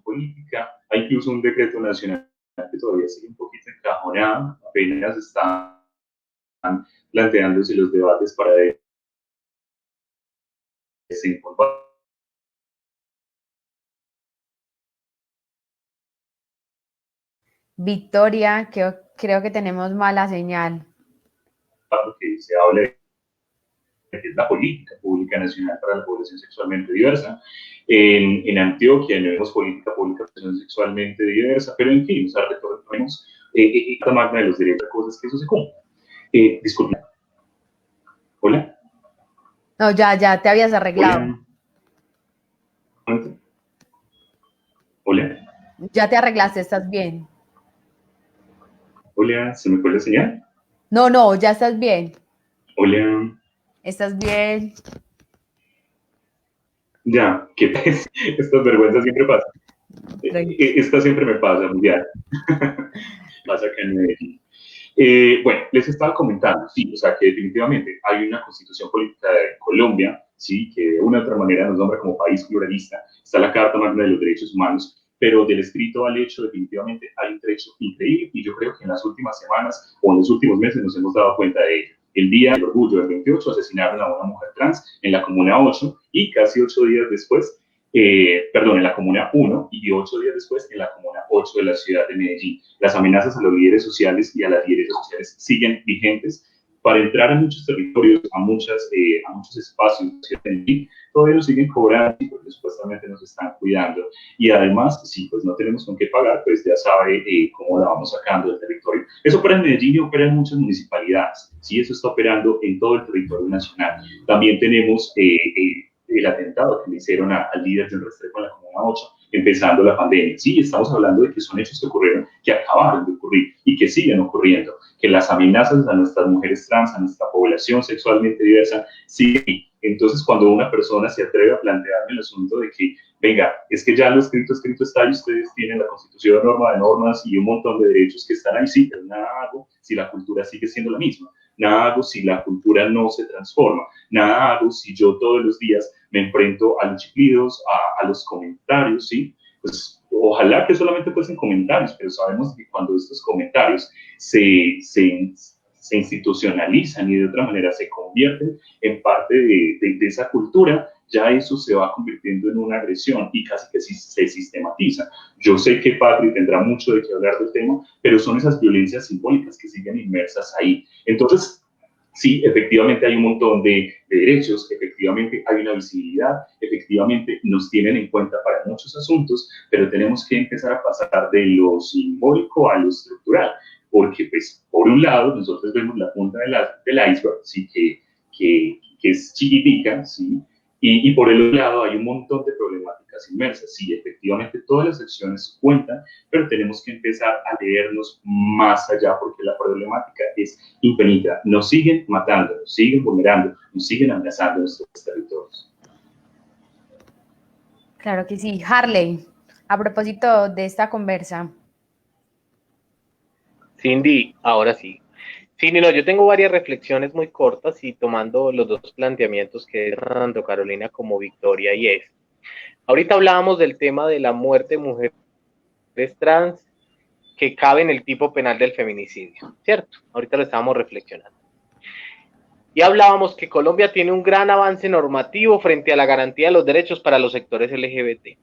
política, hay incluso un decreto nacional que todavía sigue un poquito encajonado, apenas están planteándose los debates para desinformar. Victoria, creo que tenemos mala señal. Que se habla de la política pública nacional para la población sexualmente diversa. En Antioquia tenemos política pública para la población sexualmente diversa, pero en fin, o sea, retomemos esta magna de los derechos, cosas que eso se cumpla. Disculpen. Hola. No, ya te habías arreglado. Hola. Hola. Ya te arreglaste, estás bien. Hola, ¿se me fue la señal? No, ya estás bien. Hola. ¿Estás bien? Ya, que estas vergüenzas siempre pasan. Esta siempre me pasa, mundial. Pasa acá en Medellín. Bueno, les estaba comentando, sí, o sea, que definitivamente hay una constitución política de Colombia, sí, que de una u otra manera nos nombra como país pluralista, está la Carta Magna de los Derechos Humanos, pero del escrito al hecho definitivamente hay un trecho increíble y yo creo que en las últimas semanas o en los últimos meses nos hemos dado cuenta de ello. El Día del Orgullo del 28 asesinaron a una mujer trans en la Comuna 8 y casi 8 días después en la Comuna 1 y 8 días después en la Comuna 8 de la ciudad de Medellín. Las amenazas a los líderes sociales y a las líderes sociales siguen vigentes para entrar a muchos territorios, a muchos espacios de Medellín. Todavía nos siguen cobrando porque supuestamente nos están cuidando. Y además, si pues no tenemos con qué pagar, pues ya sabe cómo la vamos sacando del territorio. Eso opera en Medellín y opera en muchas municipalidades. Sí, eso está operando en todo el territorio nacional. También tenemos el atentado que le hicieron al líder del Restrepo en la Comuna 8, empezando la pandemia. Sí, estamos hablando de que son hechos que ocurrieron, que acabaron de ocurrir y que siguen ocurriendo, que las amenazas a nuestras mujeres trans, a nuestra población sexualmente diversa, siguen. Entonces, cuando una persona se atreve a plantearme el asunto de que, venga, es que ya lo escrito está y ustedes tienen la Constitución, norma de normas y un montón de derechos que están ahí, sí, pero nada hago si la cultura sigue siendo la misma. Nada hago si la cultura no se transforma. Nada hago si yo todos los días me enfrento a los chiflidos, a los comentarios, ¿sí? Pues ojalá que solamente fuesen comentarios, pero sabemos que cuando estos comentarios se institucionalizan y de otra manera se convierten en parte de esa cultura, ya eso se va convirtiendo en una agresión y casi que se sistematiza. Yo sé que Patri tendrá mucho de qué hablar del tema, pero son esas violencias simbólicas que siguen inmersas ahí. Entonces, sí, efectivamente hay un montón de derechos, efectivamente hay una visibilidad, efectivamente nos tienen en cuenta para muchos asuntos, pero tenemos que empezar a pasar de lo simbólico a lo estructural, porque pues por un lado nosotros vemos la punta del iceberg, ¿sí? que es chiquitica, ¿sí? Y por el otro lado hay un montón de problemáticas inmersas. Sí, efectivamente todas las acciones cuentan, pero tenemos que empezar a leernos más allá porque la problemática es infinita. Nos siguen matando, nos siguen vulnerando, nos siguen amenazando nuestros territorios. Claro que sí. Harley, a propósito de esta conversa. Cindy, ahora sí. Cindy, no, yo tengo varias reflexiones muy cortas y tomando los dos planteamientos que tanto Carolina como Victoria y es. Ahorita hablábamos del tema de la muerte de mujeres trans que cabe en el tipo penal del feminicidio, ¿cierto? Ahorita lo estábamos reflexionando. Y hablábamos que Colombia tiene un gran avance normativo frente a la garantía de los derechos para los sectores LGBT.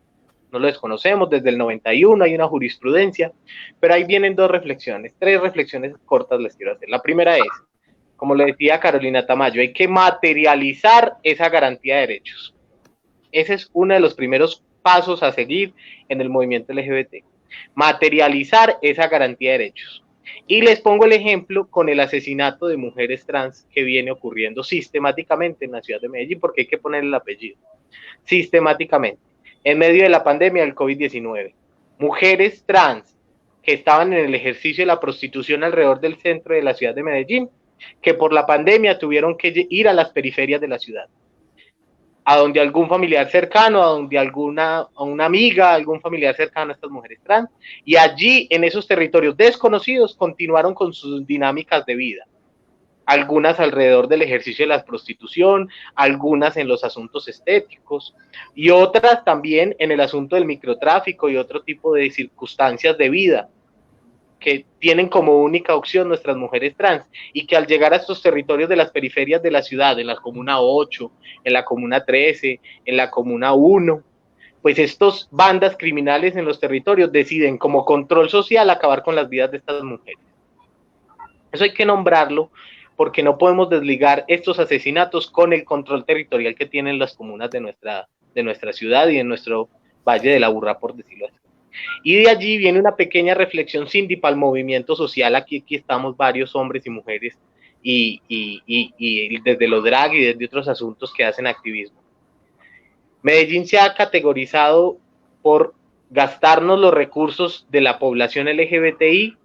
No lo desconocemos, desde el 91 hay una jurisprudencia, pero ahí vienen tres reflexiones cortas les quiero hacer. La primera es, como le decía Carolina Tamayo, hay que materializar esa garantía de derechos. Ese es uno de los primeros pasos a seguir en el movimiento LGBT. Materializar esa garantía de derechos. Y les pongo el ejemplo con el asesinato de mujeres trans que viene ocurriendo sistemáticamente en la ciudad de Medellín, porque hay que ponerle el apellido. Sistemáticamente. En medio de la pandemia del COVID-19. Mujeres trans que estaban en el ejercicio de la prostitución alrededor del centro de la ciudad de Medellín, que por la pandemia tuvieron que ir a las periferias de la ciudad, a donde algún familiar cercano, a donde a una amiga, algún familiar cercano a estas mujeres trans, y allí en esos territorios desconocidos continuaron con sus dinámicas de vida. Algunas alrededor del ejercicio de la prostitución, algunas en los asuntos estéticos y otras también en el asunto del microtráfico y otro tipo de circunstancias de vida que tienen como única opción nuestras mujeres trans y que al llegar a estos territorios de las periferias de la ciudad, en la Comuna 8, en la Comuna 13, en la Comuna 1, pues estos bandas criminales en los territorios deciden como control social acabar con las vidas de estas mujeres. Eso hay que nombrarlo porque no podemos desligar estos asesinatos con el control territorial que tienen las comunas de nuestra ciudad y de nuestro Valle de la Aburrá, por decirlo así. Y de allí viene una pequeña reflexión, Cindy, para el movimiento social. Aquí estamos varios hombres y mujeres y desde los drag y desde otros asuntos que hacen activismo. Medellín se ha categorizado por gastarnos los recursos de la población LGBTI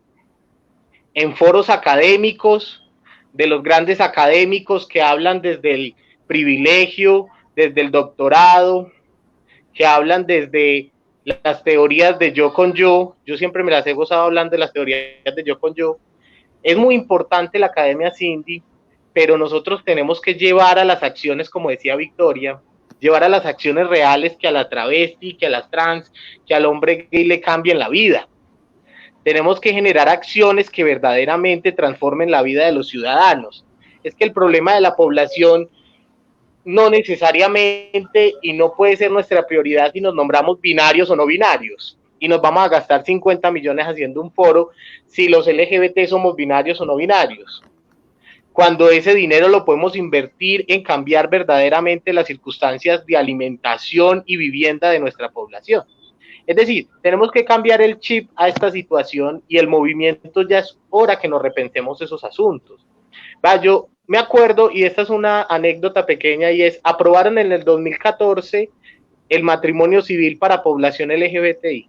en foros académicos, de los grandes académicos que hablan desde el privilegio, desde el doctorado, que hablan desde las teorías de yo con yo siempre me las he gozado hablando de las teorías de yo con yo. Es muy importante la Academia Cindy, pero nosotros tenemos que llevar a las acciones, como decía Victoria, llevar a las acciones reales que a la travesti, que a las trans, que al hombre gay le cambien la vida. Tenemos que generar acciones que verdaderamente transformen la vida de los ciudadanos. Es que el problema de la población no necesariamente y no puede ser nuestra prioridad si nos nombramos binarios o no binarios y nos vamos a gastar 50 millones haciendo un foro si los LGBT somos binarios o no binarios, cuando ese dinero lo podemos invertir en cambiar verdaderamente las circunstancias de alimentación y vivienda de nuestra población. Es decir, tenemos que cambiar el chip a esta situación y el movimiento ya es hora que nos repensemos esos asuntos. Yo me acuerdo, y esta es una anécdota pequeña, y es, aprobaron en el 2014 el matrimonio civil para población LGBTI.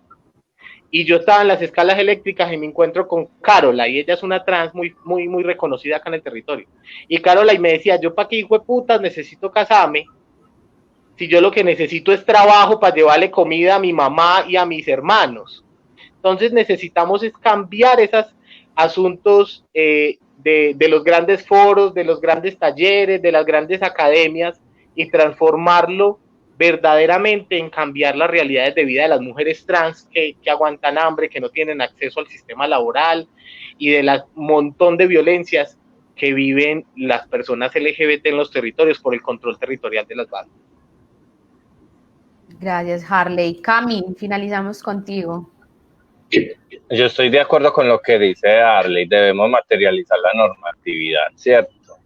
Y yo estaba en las escalas eléctricas y me encuentro con Carola, y ella es una trans muy reconocida acá en el territorio. Y Carola y me decía, yo para qué hijo de putas necesito casarme, si yo lo que necesito es trabajo para llevarle comida a mi mamá y a mis hermanos. Entonces necesitamos es cambiar esos asuntos de los grandes foros, de los grandes talleres, de las grandes academias y transformarlo verdaderamente en cambiar las realidades de vida de las mujeres trans que aguantan hambre, que no tienen acceso al sistema laboral y de las montón de violencias que viven las personas LGBT en los territorios por el control territorial de las bandas. Gracias, Harley. Cami, finalizamos contigo. Yo estoy de acuerdo con lo que dice Harley, debemos materializar la normatividad, ¿cierto?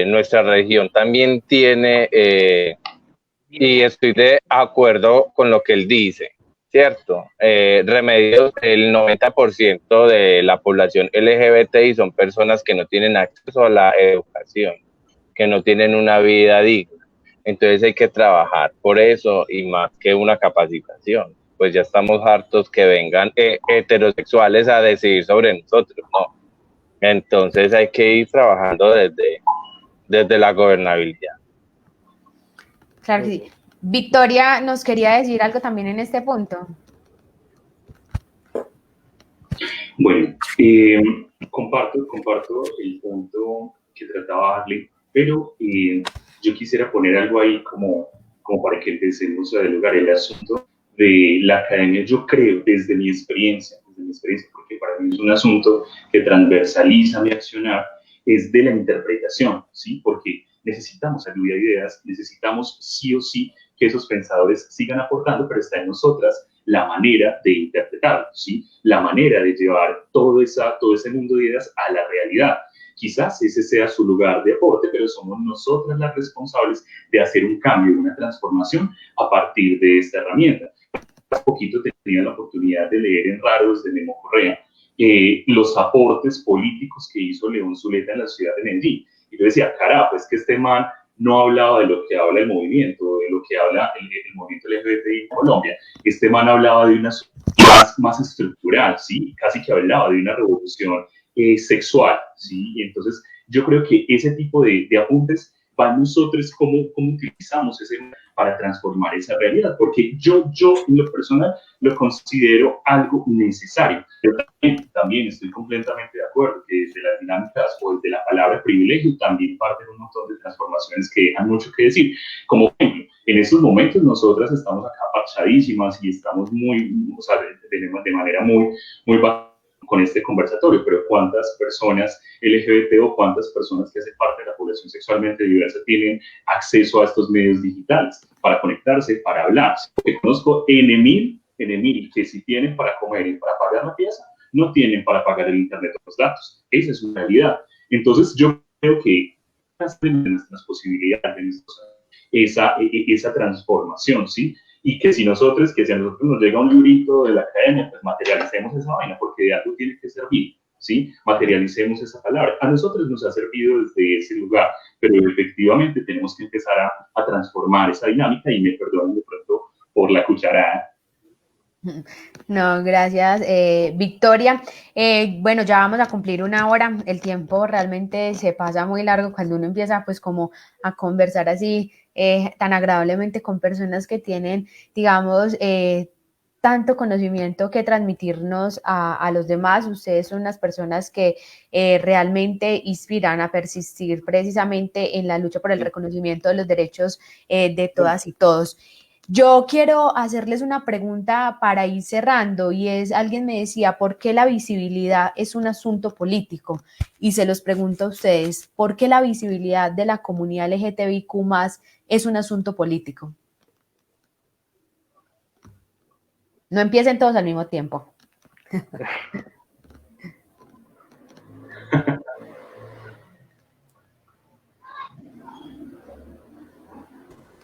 Nuestra región también tiene, y estoy de acuerdo con lo que él dice, ¿cierto? Remedios, el 90% de la población LGBTI son personas que no tienen acceso a la educación, que no tienen una vida digna. Entonces hay que trabajar por eso y más que una capacitación. Pues ya estamos hartos que vengan heterosexuales a decidir sobre nosotros, ¿no? Entonces hay que ir trabajando desde la gobernabilidad. Claro que sí. Victoria nos quería decir algo también en este punto. Bueno, comparto el punto que trataba Harley, pero yo quisiera poner algo ahí como para que empecemos a dialogar el asunto de la academia. Yo creo, desde mi experiencia, porque para mí es un asunto que transversaliza mi accionar, es de la interpretación, ¿sí? Porque necesitamos lluvia de ideas, necesitamos sí o sí que esos pensadores sigan aportando, pero está en nosotras la manera de interpretarlo, ¿sí? La manera de llevar todo ese mundo de ideas a la realidad. Quizás ese sea su lugar de aporte, pero somos nosotras las responsables de hacer un cambio, una transformación a partir de esta herramienta. Hace poquito tenía la oportunidad de leer en Raros de Memo Correa los aportes políticos que hizo León Zuleta en la ciudad de Medellín. Y yo decía, carajo, es que este man no hablaba de lo que habla el movimiento, de lo que habla el movimiento LGBTI en Colombia. Este man hablaba de una más estructural, ¿sí? Casi que hablaba de una revolución sexual, ¿sí? Y entonces yo creo que ese tipo de apuntes van nosotros cómo utilizamos ese para transformar esa realidad, porque yo en lo personal lo considero algo necesario. Yo también estoy completamente de acuerdo que desde las dinámicas o desde la palabra privilegio también parten un montón de transformaciones que dejan mucho que decir. Como ejemplo, en estos momentos nosotras estamos acá parchadísimas y estamos de manera muy con este conversatorio, pero ¿cuántas personas LGBT o cuántas personas que hacen parte de la población sexualmente diversa tienen acceso a estos medios digitales para conectarse, para hablar? Porque conozco N.000 que si tienen para comer y para pagar la pieza, no tienen para pagar el internet o los datos. Esa es una realidad. Entonces yo creo que de nuestras posibilidades, esa transformación, ¿sí? Y que si a nosotros nos llega un librito de la academia, pues materialicemos esa vaina, porque de algo tiene que servir, ¿sí? Materialicemos esa palabra. A nosotros nos ha servido desde ese lugar, pero efectivamente tenemos que empezar a transformar esa dinámica, y me perdonen de pronto por la cucharada. No, gracias, Victoria. Bueno, ya vamos a cumplir 1 hora. El tiempo realmente se pasa muy largo cuando uno empieza pues como a conversar así tan agradablemente con personas que tienen, digamos, tanto conocimiento que transmitirnos a los demás. Ustedes son unas personas que realmente inspiran a persistir precisamente en la lucha por el reconocimiento de los derechos de todas y todos. Yo quiero hacerles una pregunta para ir cerrando y es, alguien me decía, ¿por qué la visibilidad es un asunto político? Y se los pregunto a ustedes, ¿por qué la visibilidad de la comunidad LGTBIQ+ es un asunto político? No empiecen todos al mismo tiempo.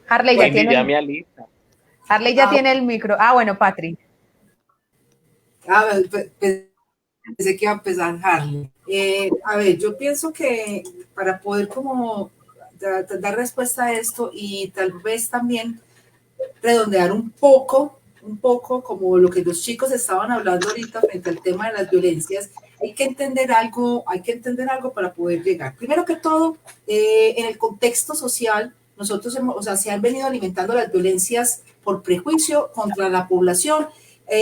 Harley ya tiene Harley ya tiene el micro. Ah, bueno, Patri. Pensé que iba a empezar Harley. A ver, yo pienso que para poder como dar respuesta a esto y tal vez también redondear un poco como lo que los chicos estaban hablando ahorita frente al tema de las violencias, hay que entender algo para poder llegar. Primero que todo, en el contexto social, nosotros se han venido alimentando las violencias por prejuicio contra la población,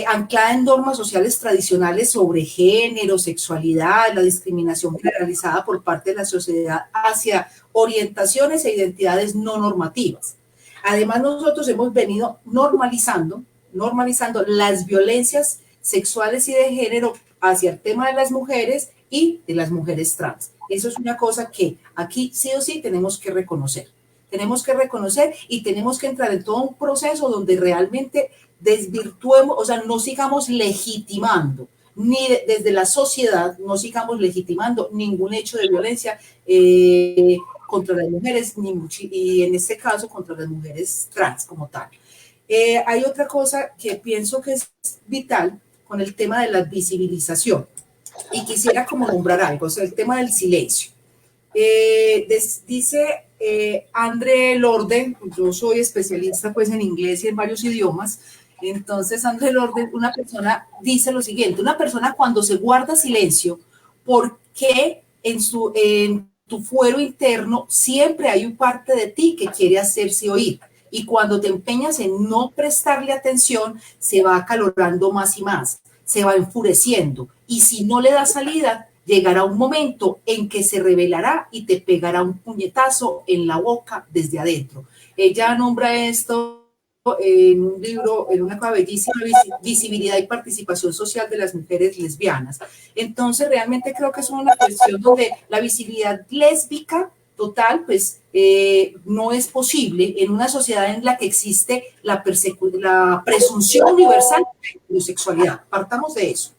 anclada en normas sociales tradicionales sobre género, sexualidad, la discriminación generalizada por parte de la sociedad hacia orientaciones e identidades no normativas. Además, nosotros hemos venido normalizando las violencias sexuales y de género hacia el tema de las mujeres y de las mujeres trans. Eso es una cosa que aquí sí o sí tenemos que reconocer. Tenemos que reconocer y tenemos que entrar en todo un proceso donde realmente desvirtuemos, o sea, no sigamos legitimando, ni desde la sociedad, no sigamos legitimando ningún hecho de violencia contra las mujeres, y en este caso contra las mujeres trans como tal. Hay otra cosa que pienso que es vital con el tema de la visibilización y quisiera como nombrar algo, o sea, el tema del silencio. Dice André Lorde, yo soy especialista pues en inglés y en varios idiomas, entonces André Lorde, una persona dice lo siguiente, una persona cuando se guarda silencio, ¿por qué en tu fuero interno siempre hay un parte de ti que quiere hacerse oír? Y cuando te empeñas en no prestarle atención, se va acalorando más y más, se va enfureciendo. Y si no le das salida, llegará un momento en que se revelará y te pegará un puñetazo en la boca desde adentro. Ella nombra esto en un libro, en una cosa bellísima, Visibilidad y Participación Social de las Mujeres Lesbianas. Entonces, realmente creo que es una cuestión donde la visibilidad lésbica total, pues no es posible en una sociedad en la que existe la presunción universal de homosexualidad. Partamos de eso.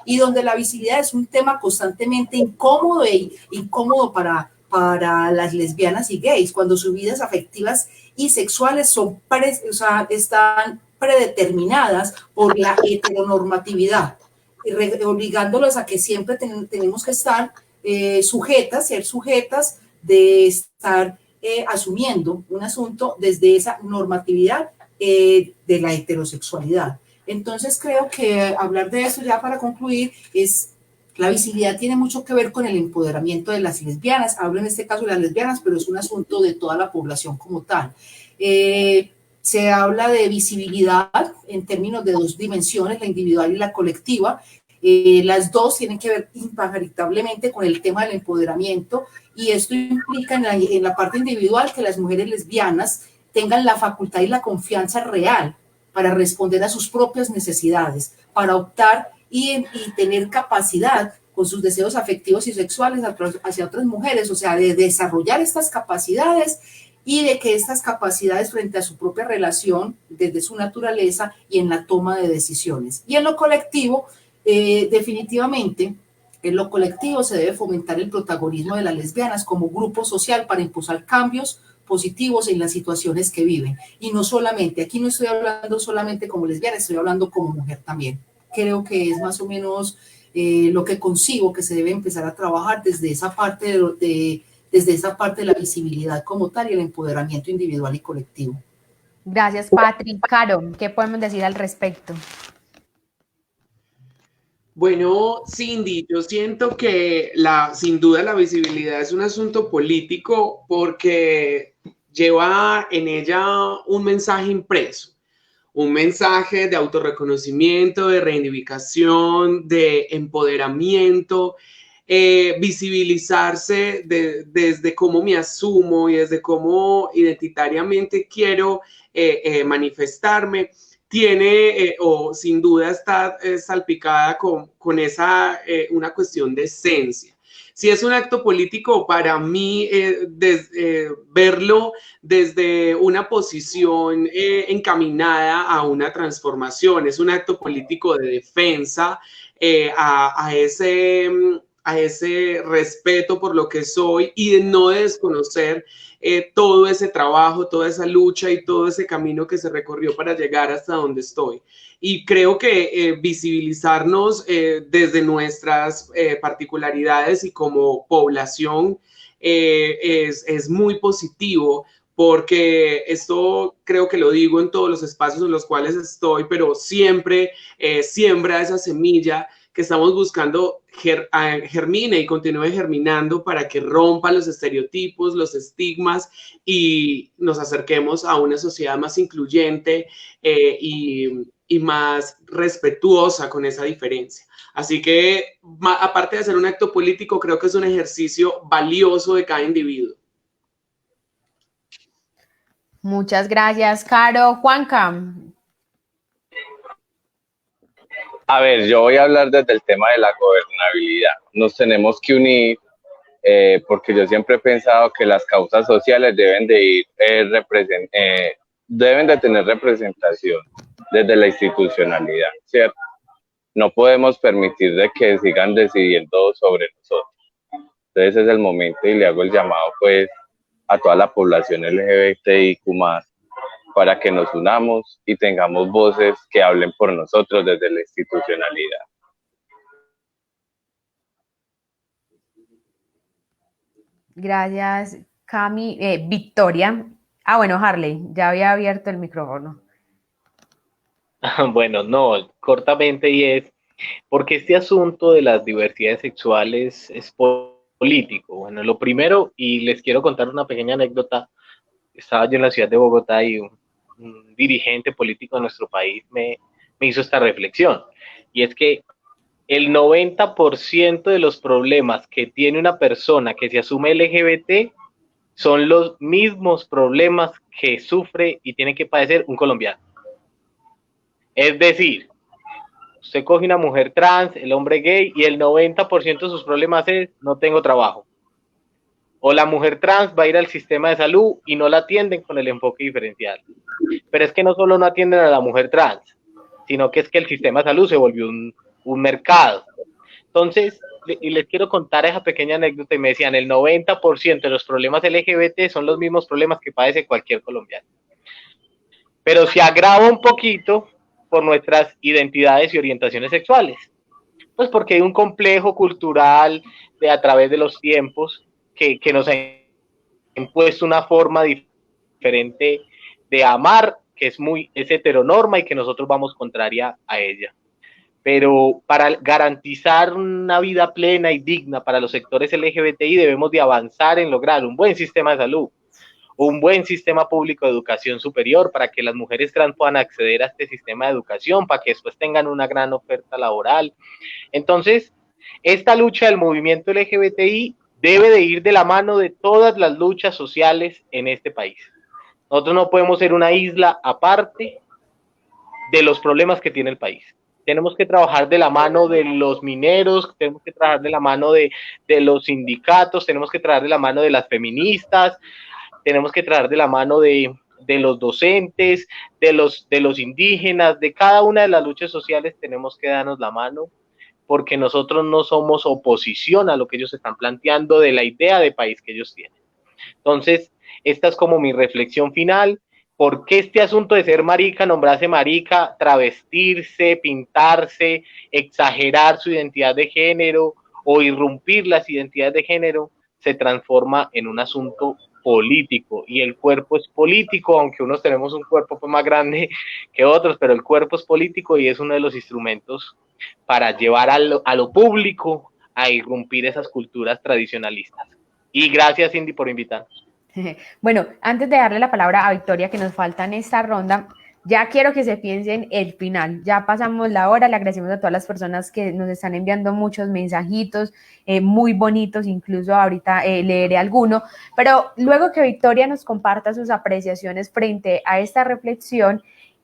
Y donde la visibilidad es un tema constantemente incómodo para las lesbianas y gays, cuando sus vidas afectivas y sexuales están predeterminadas por la heteronormatividad, obligándolos a que siempre tenemos que estar ser sujetas de estar asumiendo un asunto desde esa normatividad de la heterosexualidad. Entonces creo que hablar de eso ya para concluir la visibilidad tiene mucho que ver con el empoderamiento de las lesbianas. Hablo en este caso de las lesbianas, pero es un asunto de toda la población como tal. Se habla de visibilidad en términos de dos dimensiones, la individual y la colectiva. Las dos tienen que ver imparentablemente con el tema del empoderamiento y esto implica en la parte individual que las mujeres lesbianas tengan la facultad y la confianza real para responder a sus propias necesidades, para optar y tener capacidad con sus deseos afectivos y sexuales hacia otras mujeres, o sea, de desarrollar estas capacidades y de que estas capacidades frente a su propia relación, desde su naturaleza y en la toma de decisiones. Y en lo colectivo, definitivamente, en lo colectivo se debe fomentar el protagonismo de las lesbianas como grupo social para impulsar cambios positivos en las situaciones que viven. Y no solamente, aquí no estoy hablando solamente como lesbiana, estoy hablando como mujer también. Creo que es más o menos lo que concibo que se debe empezar a trabajar desde esa parte de la visibilidad como tal y el empoderamiento individual y colectivo. Gracias, Patri. Caro, ¿qué podemos decir al respecto? Bueno, Cindy, yo siento que sin duda la visibilidad es un asunto político porque lleva en ella un mensaje impreso, un mensaje de autorreconocimiento, de reivindicación, de empoderamiento, visibilizarse desde cómo me asumo y desde cómo identitariamente quiero manifestarme, tiene o sin duda está salpicada con esa, una cuestión de esencia. Si es un acto político, para mí verlo desde una posición encaminada a una transformación, es un acto político de defensa a ese respeto por lo que soy y de no desconocer todo ese trabajo, toda esa lucha y todo ese camino que se recorrió para llegar hasta donde estoy. Y creo que visibilizarnos desde nuestras particularidades y como población es muy positivo, porque esto creo que lo digo en todos los espacios en los cuales estoy, pero siempre siembra esa semilla que estamos buscando germine y continúe germinando para que rompa los estereotipos, los estigmas y nos acerquemos a una sociedad más incluyente y más respetuosa con esa diferencia. Así que, aparte de ser un acto político, creo que es un ejercicio valioso de cada individuo. Muchas gracias, Caro. Juanca. A ver, yo voy a hablar desde el tema de la gobernabilidad. Nos tenemos que unir porque yo siempre he pensado que las causas sociales deben de ir deben de tener representación desde la institucionalidad, ¿cierto? No podemos permitir de que sigan decidiendo sobre nosotros. Entonces es el momento y le hago el llamado pues a toda la población LGBTIQ+, para que nos unamos y tengamos voces que hablen por nosotros desde la institucionalidad. Gracias, Cami. Victoria. Ah, bueno, Harley, ya había abierto el micrófono. Bueno, no, cortamente, y es porque este asunto de las diversidades sexuales es político. Bueno, lo primero, y les quiero contar una pequeña anécdota, estaba yo en la ciudad de Bogotá y un dirigente político de nuestro país me hizo esta reflexión, y es que el 90% de los problemas que tiene una persona que se asume LGBT son los mismos problemas que sufre y tiene que padecer un colombiano. Es decir, usted coge una mujer trans, el hombre gay, y el 90% de sus problemas es no tengo trabajo. O la mujer trans va a ir al sistema de salud y no la atienden con el enfoque diferencial. Pero es que no solo no atienden a la mujer trans, sino que es que el sistema de salud se volvió un mercado. Entonces, y les quiero contar esa pequeña anécdota, y me decían, el 90% de los problemas LGBT son los mismos problemas que padece cualquier colombiano. Pero se agrava un poquito por nuestras identidades y orientaciones sexuales. Pues porque hay un complejo cultural a través de los tiempos que nos ha impuesto una forma diferente de amar, que es heteronorma y que nosotros vamos contraria a ella. Pero para garantizar una vida plena y digna para los sectores LGBTI debemos de avanzar en lograr un buen sistema de salud, un buen sistema público de educación superior para que las mujeres trans puedan acceder a este sistema de educación, para que después tengan una gran oferta laboral. Entonces, esta lucha del movimiento LGBTI debe de ir de la mano de todas las luchas sociales en este país. Nosotros no podemos ser una isla aparte de los problemas que tiene el país. Tenemos que trabajar de la mano de los mineros, tenemos que trabajar de la mano de los sindicatos, tenemos que trabajar de la mano de las feministas, tenemos que trabajar de la mano de los docentes, de los indígenas, de cada una de las luchas sociales tenemos que darnos la mano, porque nosotros no somos oposición a lo que ellos están planteando de la idea de país que ellos tienen. Entonces, esta es como mi reflexión final. ¿Por qué este asunto de ser marica, nombrarse marica, travestirse, pintarse, exagerar su identidad de género o irrumpir las identidades de género se transforma en un asunto político, y el cuerpo es político, aunque unos tenemos un cuerpo pues más grande que otros, pero el cuerpo es político y es uno de los instrumentos para llevar a lo público a irrumpir esas culturas tradicionalistas. Y gracias, Cindy, por invitarnos. Bueno, antes de darle la palabra a Victoria, que nos falta en esta ronda, ya quiero que se piensen el final. Ya pasamos la hora, le agradecemos a todas las personas que nos están enviando muchos mensajitos muy bonitos, incluso ahorita leeré alguno, pero luego que Victoria nos comparta sus apreciaciones frente a esta reflexión,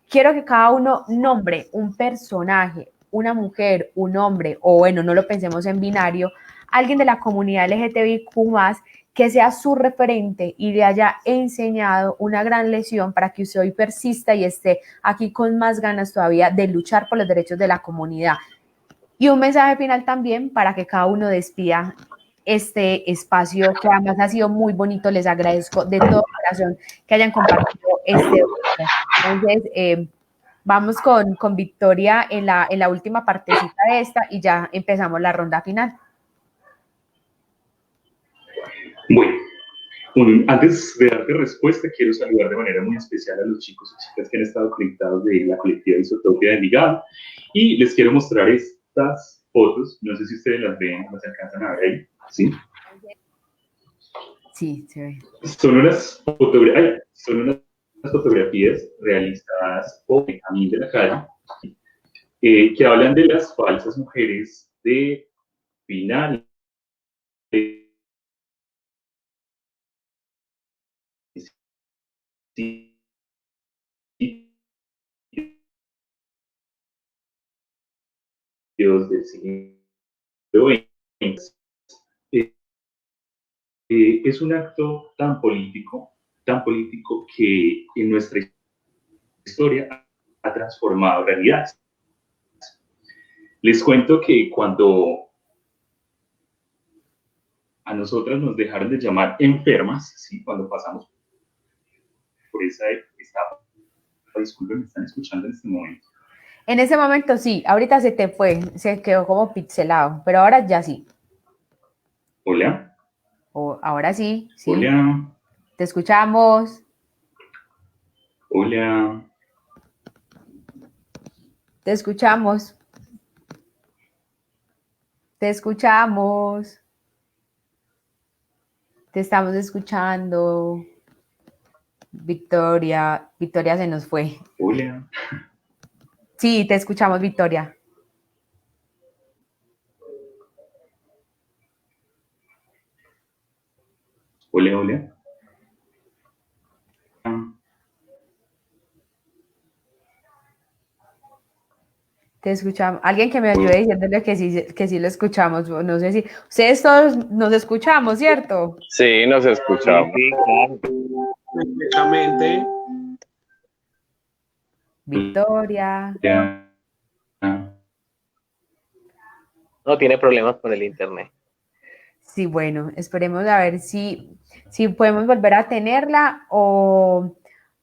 quiero que cada uno nombre un personaje, una mujer, un hombre, o bueno, no lo pensemos en binario, alguien de la comunidad LGTBIQ+, que sea su referente y le haya enseñado una gran lección para que usted hoy persista y esté aquí con más ganas todavía de luchar por los derechos de la comunidad. Y un mensaje final también para que cada uno despida este espacio que además ha sido muy bonito. Les agradezco de todo corazón que hayan compartido este momento. Entonces, vamos con Victoria en la última partecita de esta y ya empezamos la ronda final. Bueno, antes de darte respuesta, quiero saludar de manera muy especial a los chicos y chicas que han estado conectados de la colectiva Isotopia de Envigado, y les quiero mostrar estas fotos. No sé si ustedes las ven, las alcanzan a ver ahí, ¿sí? Sí, se ve. Son unas fotografías realizadas por Benjamín de la Calle, que hablan de las falsas mujeres de finales del siglo XX. Es un acto tan político que en nuestra historia ha transformado realidades. Les cuento que cuando a nosotras nos dejaron de llamar enfermas, ¿sí? Cuando pasamos por esa etapa, disculpen, me están escuchando en este momento. En ese momento sí, ahorita se te fue, se quedó como pixelado, pero ahora ya sí. Hola. Ahora sí, sí. Hola. Te escuchamos. Hola. Te escuchamos. Te escuchamos. Te estamos escuchando. Victoria se nos fue. Hola. Sí, te escuchamos, Victoria. Hola. Te escuchamos. Alguien que me ayude diciéndole que sí lo escuchamos. No sé si ustedes todos nos escuchamos, ¿cierto? Sí, nos escuchamos. Sí, claro. Perfectamente. Victoria. No tiene problemas con el internet. Sí, bueno, esperemos a ver si podemos volver a tenerla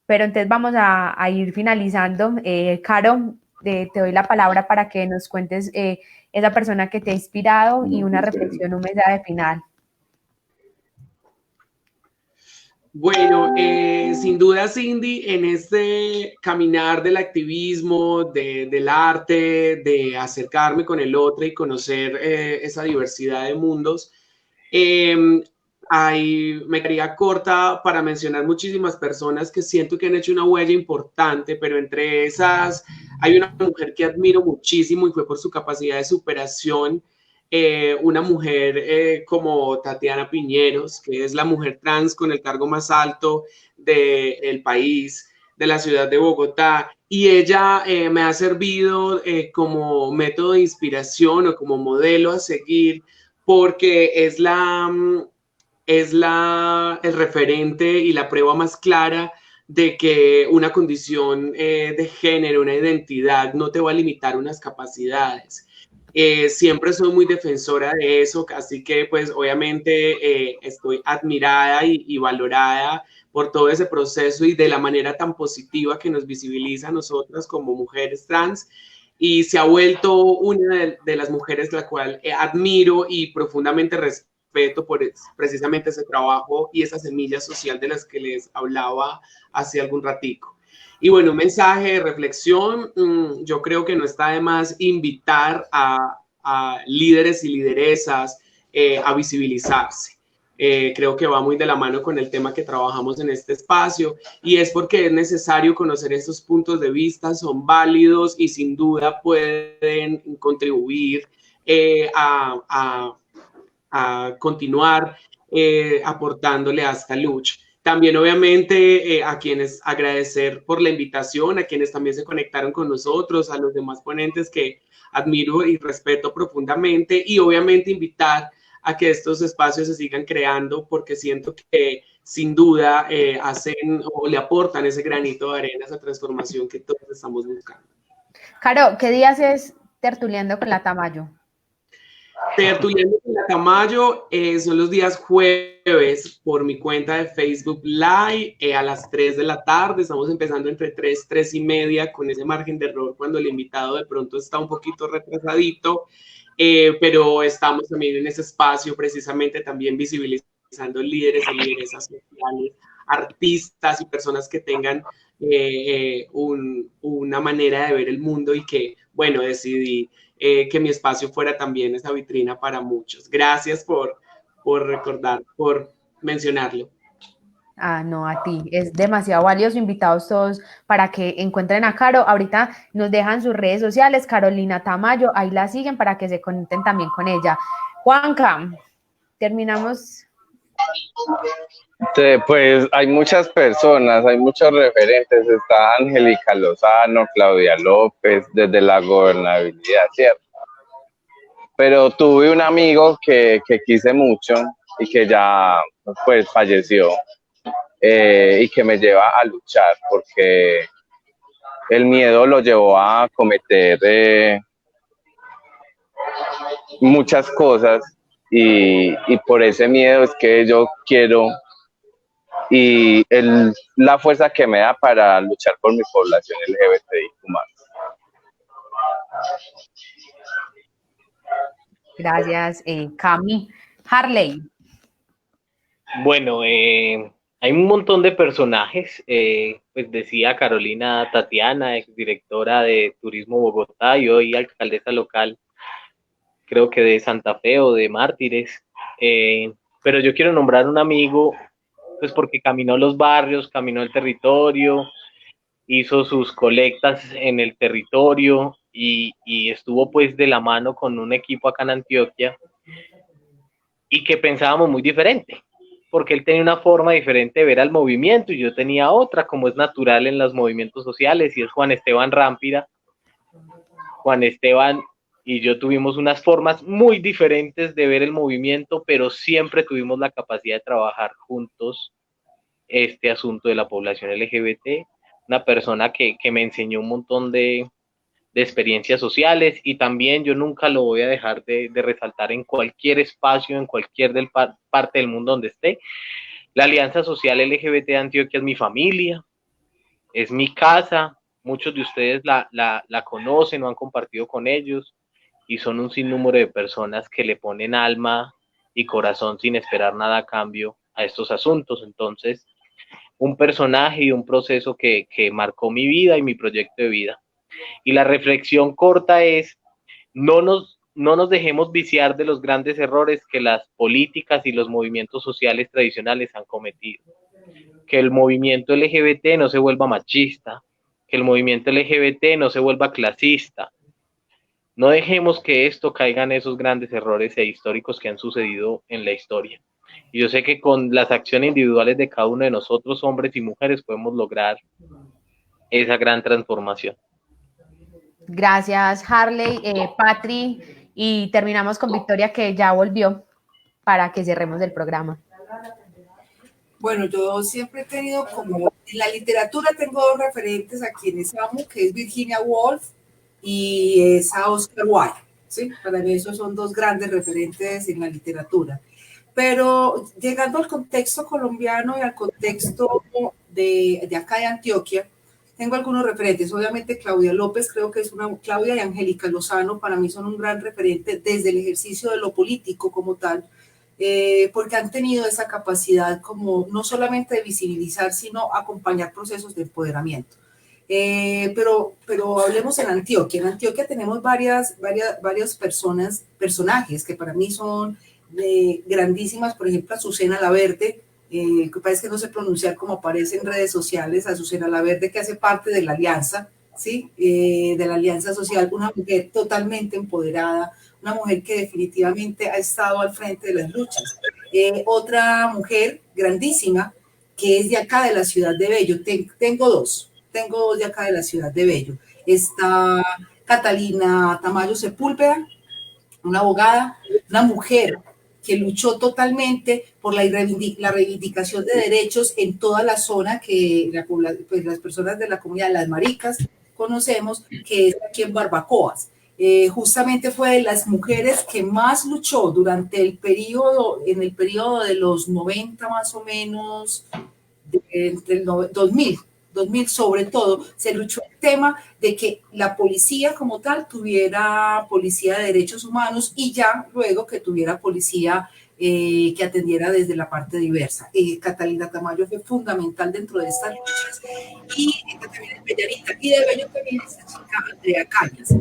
pero entonces vamos a ir finalizando. Caro, te doy la palabra para que nos cuentes esa persona que te ha inspirado y una reflexión, un mensaje final. Bueno, sin duda, Cindy, en este caminar del activismo, del arte, de acercarme con el otro y conocer esa diversidad de mundos, me quedaría corta para mencionar muchísimas personas que siento que han hecho una huella importante, pero entre esas hay una mujer que admiro muchísimo y fue por su capacidad de superación. Una mujer como Tatiana Piñeros, que es la mujer trans con el cargo más alto del país, de la ciudad de Bogotá, y ella me ha servido como método de inspiración o como modelo a seguir, porque es el referente y la prueba más clara de que una condición de género, una identidad, no te va a limitar unas capacidades. Siempre soy muy defensora de eso, así que pues obviamente estoy admirada y valorada por todo ese proceso y de la manera tan positiva que nos visibiliza a nosotras como mujeres trans, y se ha vuelto una de las mujeres la cual admiro y profundamente respeto respeto por precisamente ese trabajo y esa semilla social de las que les hablaba hace algún ratico. Y bueno, un mensaje de reflexión, yo creo que no está de más invitar a líderes y lideresas a visibilizarse. Creo que va muy de la mano con el tema que trabajamos en este espacio, y es porque es necesario conocer estos puntos de vista, son válidos y sin duda pueden contribuir a continuar aportándole a esta lucha. También obviamente a quienes agradecer por la invitación, a quienes también se conectaron con nosotros, a los demás ponentes que admiro y respeto profundamente, y obviamente invitar a que estos espacios se sigan creando, porque siento que sin duda hacen o le aportan ese granito de arena, esa transformación que todos estamos buscando. Caro, ¿qué días es Tertuleando con la Tamayo? Tertuleando con la Tamayo son los días jueves por mi cuenta de Facebook Live a las 3 de la tarde. Estamos empezando entre 3 y media, con ese margen de error cuando el invitado de pronto está un poquito retrasadito. Pero estamos también en ese espacio precisamente también visibilizando líderes y lideresas sociales, artistas y personas que tengan una manera de ver el mundo, y que, bueno, decidí que mi espacio fuera también esa vitrina para muchos. Gracias por recordar, por mencionarlo. Ah, no, a ti. Es demasiado valioso. Invitados todos para que encuentren a Caro. Ahorita nos dejan sus redes sociales, Carolina Tamayo, ahí la siguen para que se conecten también con ella. Juanca, terminamos. Pues hay muchas personas, hay muchos referentes. Está Angélica Lozano, Claudia López, desde la gobernabilidad, ¿cierto? Pero tuve un amigo que quise mucho y que ya pues falleció. Y que me lleva a luchar, porque el miedo lo llevó a cometer muchas cosas, y por ese miedo es que yo quiero, y la fuerza que me da para luchar por mi población LGBTIQ+. Gracias, Cami. Harley. Bueno, hay un montón de personajes, pues decía Carolina Tatiana, exdirectora de Turismo Bogotá y hoy alcaldesa local, creo que de Santa Fe o de Mártires, pero yo quiero nombrar un amigo, pues porque caminó los barrios, caminó el territorio, hizo sus colectas en el territorio y estuvo pues de la mano con un equipo acá en Antioquia, y que pensábamos muy diferente, porque él tenía una forma diferente de ver al movimiento y yo tenía otra, como es natural en los movimientos sociales, y es Juan Esteban Rámpira. Juan Esteban y yo tuvimos unas formas muy diferentes de ver el movimiento, pero siempre tuvimos la capacidad de trabajar juntos este asunto de la población LGBT, una persona que me enseñó un montón de experiencias sociales, y también yo nunca lo voy a dejar de resaltar en cualquier espacio, en cualquier parte del mundo donde esté. La Alianza Social LGBT de Antioquia es mi familia, es mi casa, muchos de ustedes la conocen o han compartido con ellos, y son un sinnúmero de personas que le ponen alma y corazón sin esperar nada a cambio a estos asuntos. Entonces, un personaje y un proceso que marcó mi vida y mi proyecto de vida. Y la reflexión corta es, no nos dejemos viciar de los grandes errores que las políticas y los movimientos sociales tradicionales han cometido. Que el movimiento LGBT no se vuelva machista, que el movimiento LGBT no se vuelva clasista. No dejemos que esto caiga en esos grandes errores históricos que han sucedido en la historia. Y yo sé que con las acciones individuales de cada uno de nosotros, hombres y mujeres, podemos lograr esa gran transformación. Gracias, Harley, Patri, y terminamos con Victoria, que ya volvió, para que cerremos el programa. Bueno, yo siempre he tenido como, en la literatura tengo dos referentes a quienes amo, que es Virginia Woolf y es a Oscar Wilde, ¿sí? Para mí esos son dos grandes referentes en la literatura. Pero llegando al contexto colombiano y al contexto de acá de Antioquia, tengo algunos referentes. Obviamente Claudia López, creo que es Claudia y Angélica Lozano, para mí son un gran referente desde el ejercicio de lo político como tal, porque han tenido esa capacidad como no solamente de visibilizar, sino acompañar procesos de empoderamiento. Pero hablemos en Antioquia. En Antioquia tenemos varias personajes que para mí son grandísimas. Por ejemplo, Azucena Laverde, que parece que no sé pronunciar como aparece en redes sociales. Azucena Laverde, que hace parte de la alianza, ¿sí? De la alianza social, una mujer totalmente empoderada, una mujer que definitivamente ha estado al frente de las luchas. Otra mujer grandísima que es de acá de la ciudad de Bello. Tengo dos de acá de la ciudad de Bello. Está Catalina Tamayo Sepúlveda, una abogada, una mujer que luchó totalmente por la reivindicación de derechos en toda la zona que pues las personas de la comunidad, las maricas, conocemos, que es aquí en Barbacoas. Justamente fue de las mujeres que más luchó durante el periodo, en el periodo de los 90 más o menos, entre el 2000 sobre todo, se luchó el tema de que la policía como tal tuviera policía de derechos humanos y ya luego que tuviera policía que atendiera desde la parte diversa. Catalina Tamayo fue fundamental dentro de estas luchas y también es Bellarita. Y de Bello también esta chica Andrea Cañas.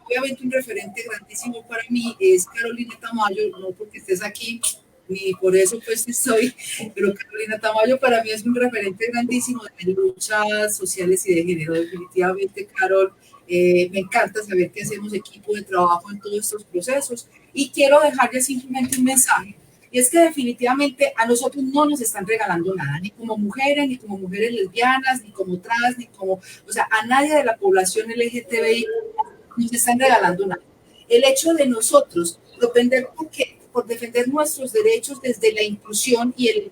Obviamente un referente grandísimo para mí es Carolina Tamayo, no porque estés aquí, ni por eso pues estoy, pero Carolina Tamayo para mí es un referente grandísimo de luchas sociales y de género. Definitivamente, Carol, me encanta saber que hacemos equipo de trabajo en todos estos procesos y quiero dejarles simplemente un mensaje. Y es que definitivamente a nosotros no nos están regalando nada, ni como mujeres, ni como mujeres lesbianas, ni como trans, ni como, o sea, a nadie de la población LGTBI nos están regalando nada. El hecho de nosotros propender por defender nuestros derechos desde la inclusión tiene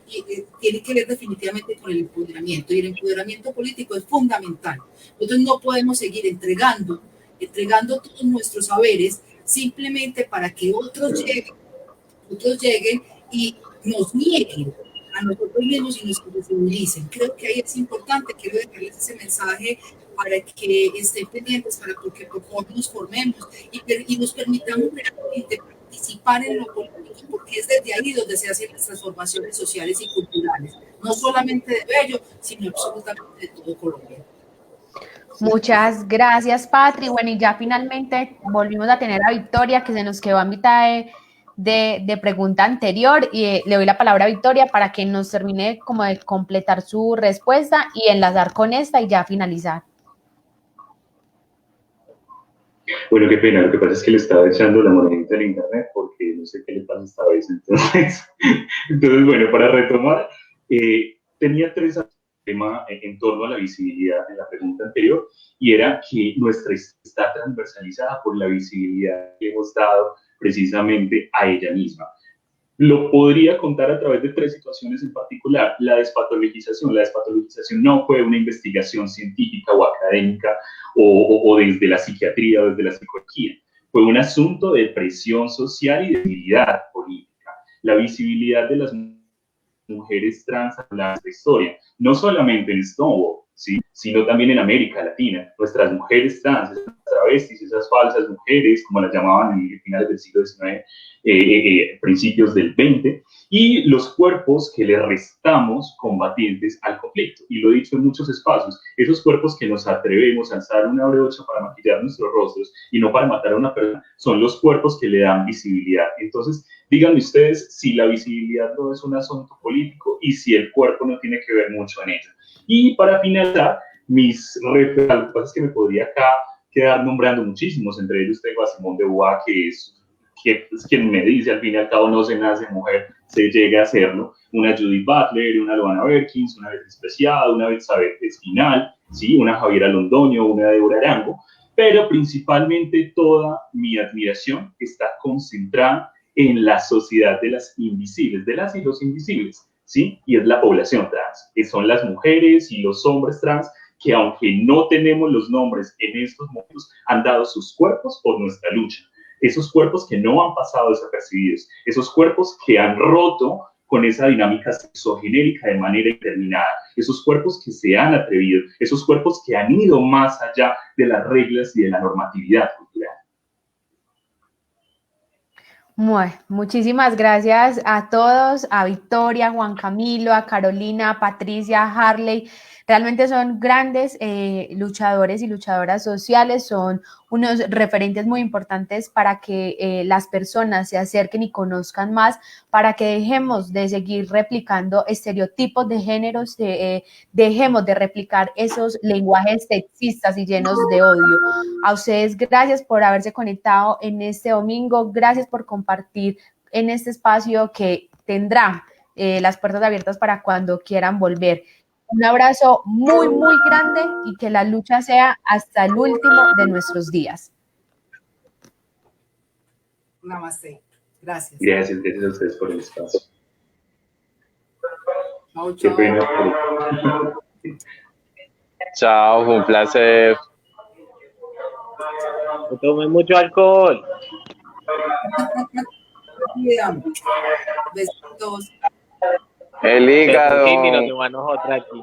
que ver definitivamente con el empoderamiento, y el empoderamiento político es fundamental. Nosotros no podemos seguir entregando todos nuestros saberes simplemente para que otros lleguen y nos nieguen a nosotros mismos y nos visibilicen. Creo que ahí es importante, quiero dejarles ese mensaje para que estén pendientes, para que por favor nos formemos y nos permitamos realmente participar en lo político, porque es desde ahí donde se hacen las transformaciones sociales y culturales, no solamente de Bello, sino absolutamente de todo Colombia. Muchas gracias, Patri. Bueno, y ya finalmente volvimos a tener a Victoria, que se nos quedó a mitad de pregunta anterior, y le doy la palabra a Victoria para que nos termine como de completar su respuesta y enlazar con esta y ya finalizar. Bueno, qué pena, lo que pasa es que le estaba echando la monedita al internet porque no sé qué le pasa esta vez. Entonces bueno, para retomar, tenía tres temas en torno a la visibilidad en la pregunta anterior, y era que nuestra está transversalizada por la visibilidad que hemos dado precisamente a ella misma. Lo podría contar a través de tres situaciones en particular. La despatologización. La despatologización no fue una investigación científica o académica o desde la psiquiatría o desde la psicología. Fue un asunto de presión social y de visibilidad política. La visibilidad de las mujeres trans a la historia, no solamente en Stonewall, ¿sí?, sino también en América Latina. Nuestras mujeres trans, esas travestis, esas falsas mujeres, como las llamaban en finales del siglo XIX, principios del XX, y los cuerpos que le restamos combatientes al conflicto. Y lo he dicho en muchos espacios, esos cuerpos que nos atrevemos a alzar una brocha para maquillar nuestros rostros y no para matar a una persona, son los cuerpos que le dan visibilidad. Entonces, díganme ustedes si la visibilidad no es un asunto político y si el cuerpo no tiene que ver mucho en ello. Y para finalizar, mis referentes, lo que pasa es que me podría acá quedar nombrando muchísimos, entre ellos tengo a Simone de Beauvoir, que es quien me dice, al fin y al cabo no se nace mujer, se llega a hacerlo. Una Judith Butler, una Luana Berkins, una Beatriz Preciado, una Elizabeth Espinal, ¿sí?, una Javiera Londoño, una Débora Arango, pero principalmente toda mi admiración está concentrada en la sociedad de las invisibles, de las y los invisibles, ¿sí? Y es la población trans, que son las mujeres y los hombres trans que, aunque no tenemos los nombres en estos momentos, han dado sus cuerpos por nuestra lucha. Esos cuerpos que no han pasado desapercibidos, esos cuerpos que han roto con esa dinámica sexogenérica de manera indeterminada, esos cuerpos que se han atrevido, esos cuerpos que han ido más allá de las reglas y de la normatividad cultural. Muchísimas gracias a todos, a Victoria, Juan Camilo, a Carolina, a Patricia, a Harley. Realmente son grandes luchadores y luchadoras sociales, son unos referentes muy importantes para que las personas se acerquen y conozcan más, para que dejemos de seguir replicando estereotipos de géneros, dejemos de replicar esos lenguajes sexistas y llenos de odio. A ustedes, gracias por haberse conectado en este domingo, gracias por compartir en este espacio que tendrá las puertas abiertas para cuando quieran volver. Un abrazo muy, muy grande y que la lucha sea hasta el último de nuestros días. Namaste. Gracias. Gracias a ustedes por el espacio. Chao, Qué chao. pena. Chao, fue un placer. No tomen mucho alcohol. Besitos. El hígado. Sí, nos llevamos otra aquí.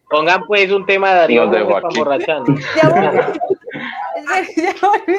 Pongan pues un tema de Darío Nos dejó Gómez para aquí. emborracharnos. Ya volví.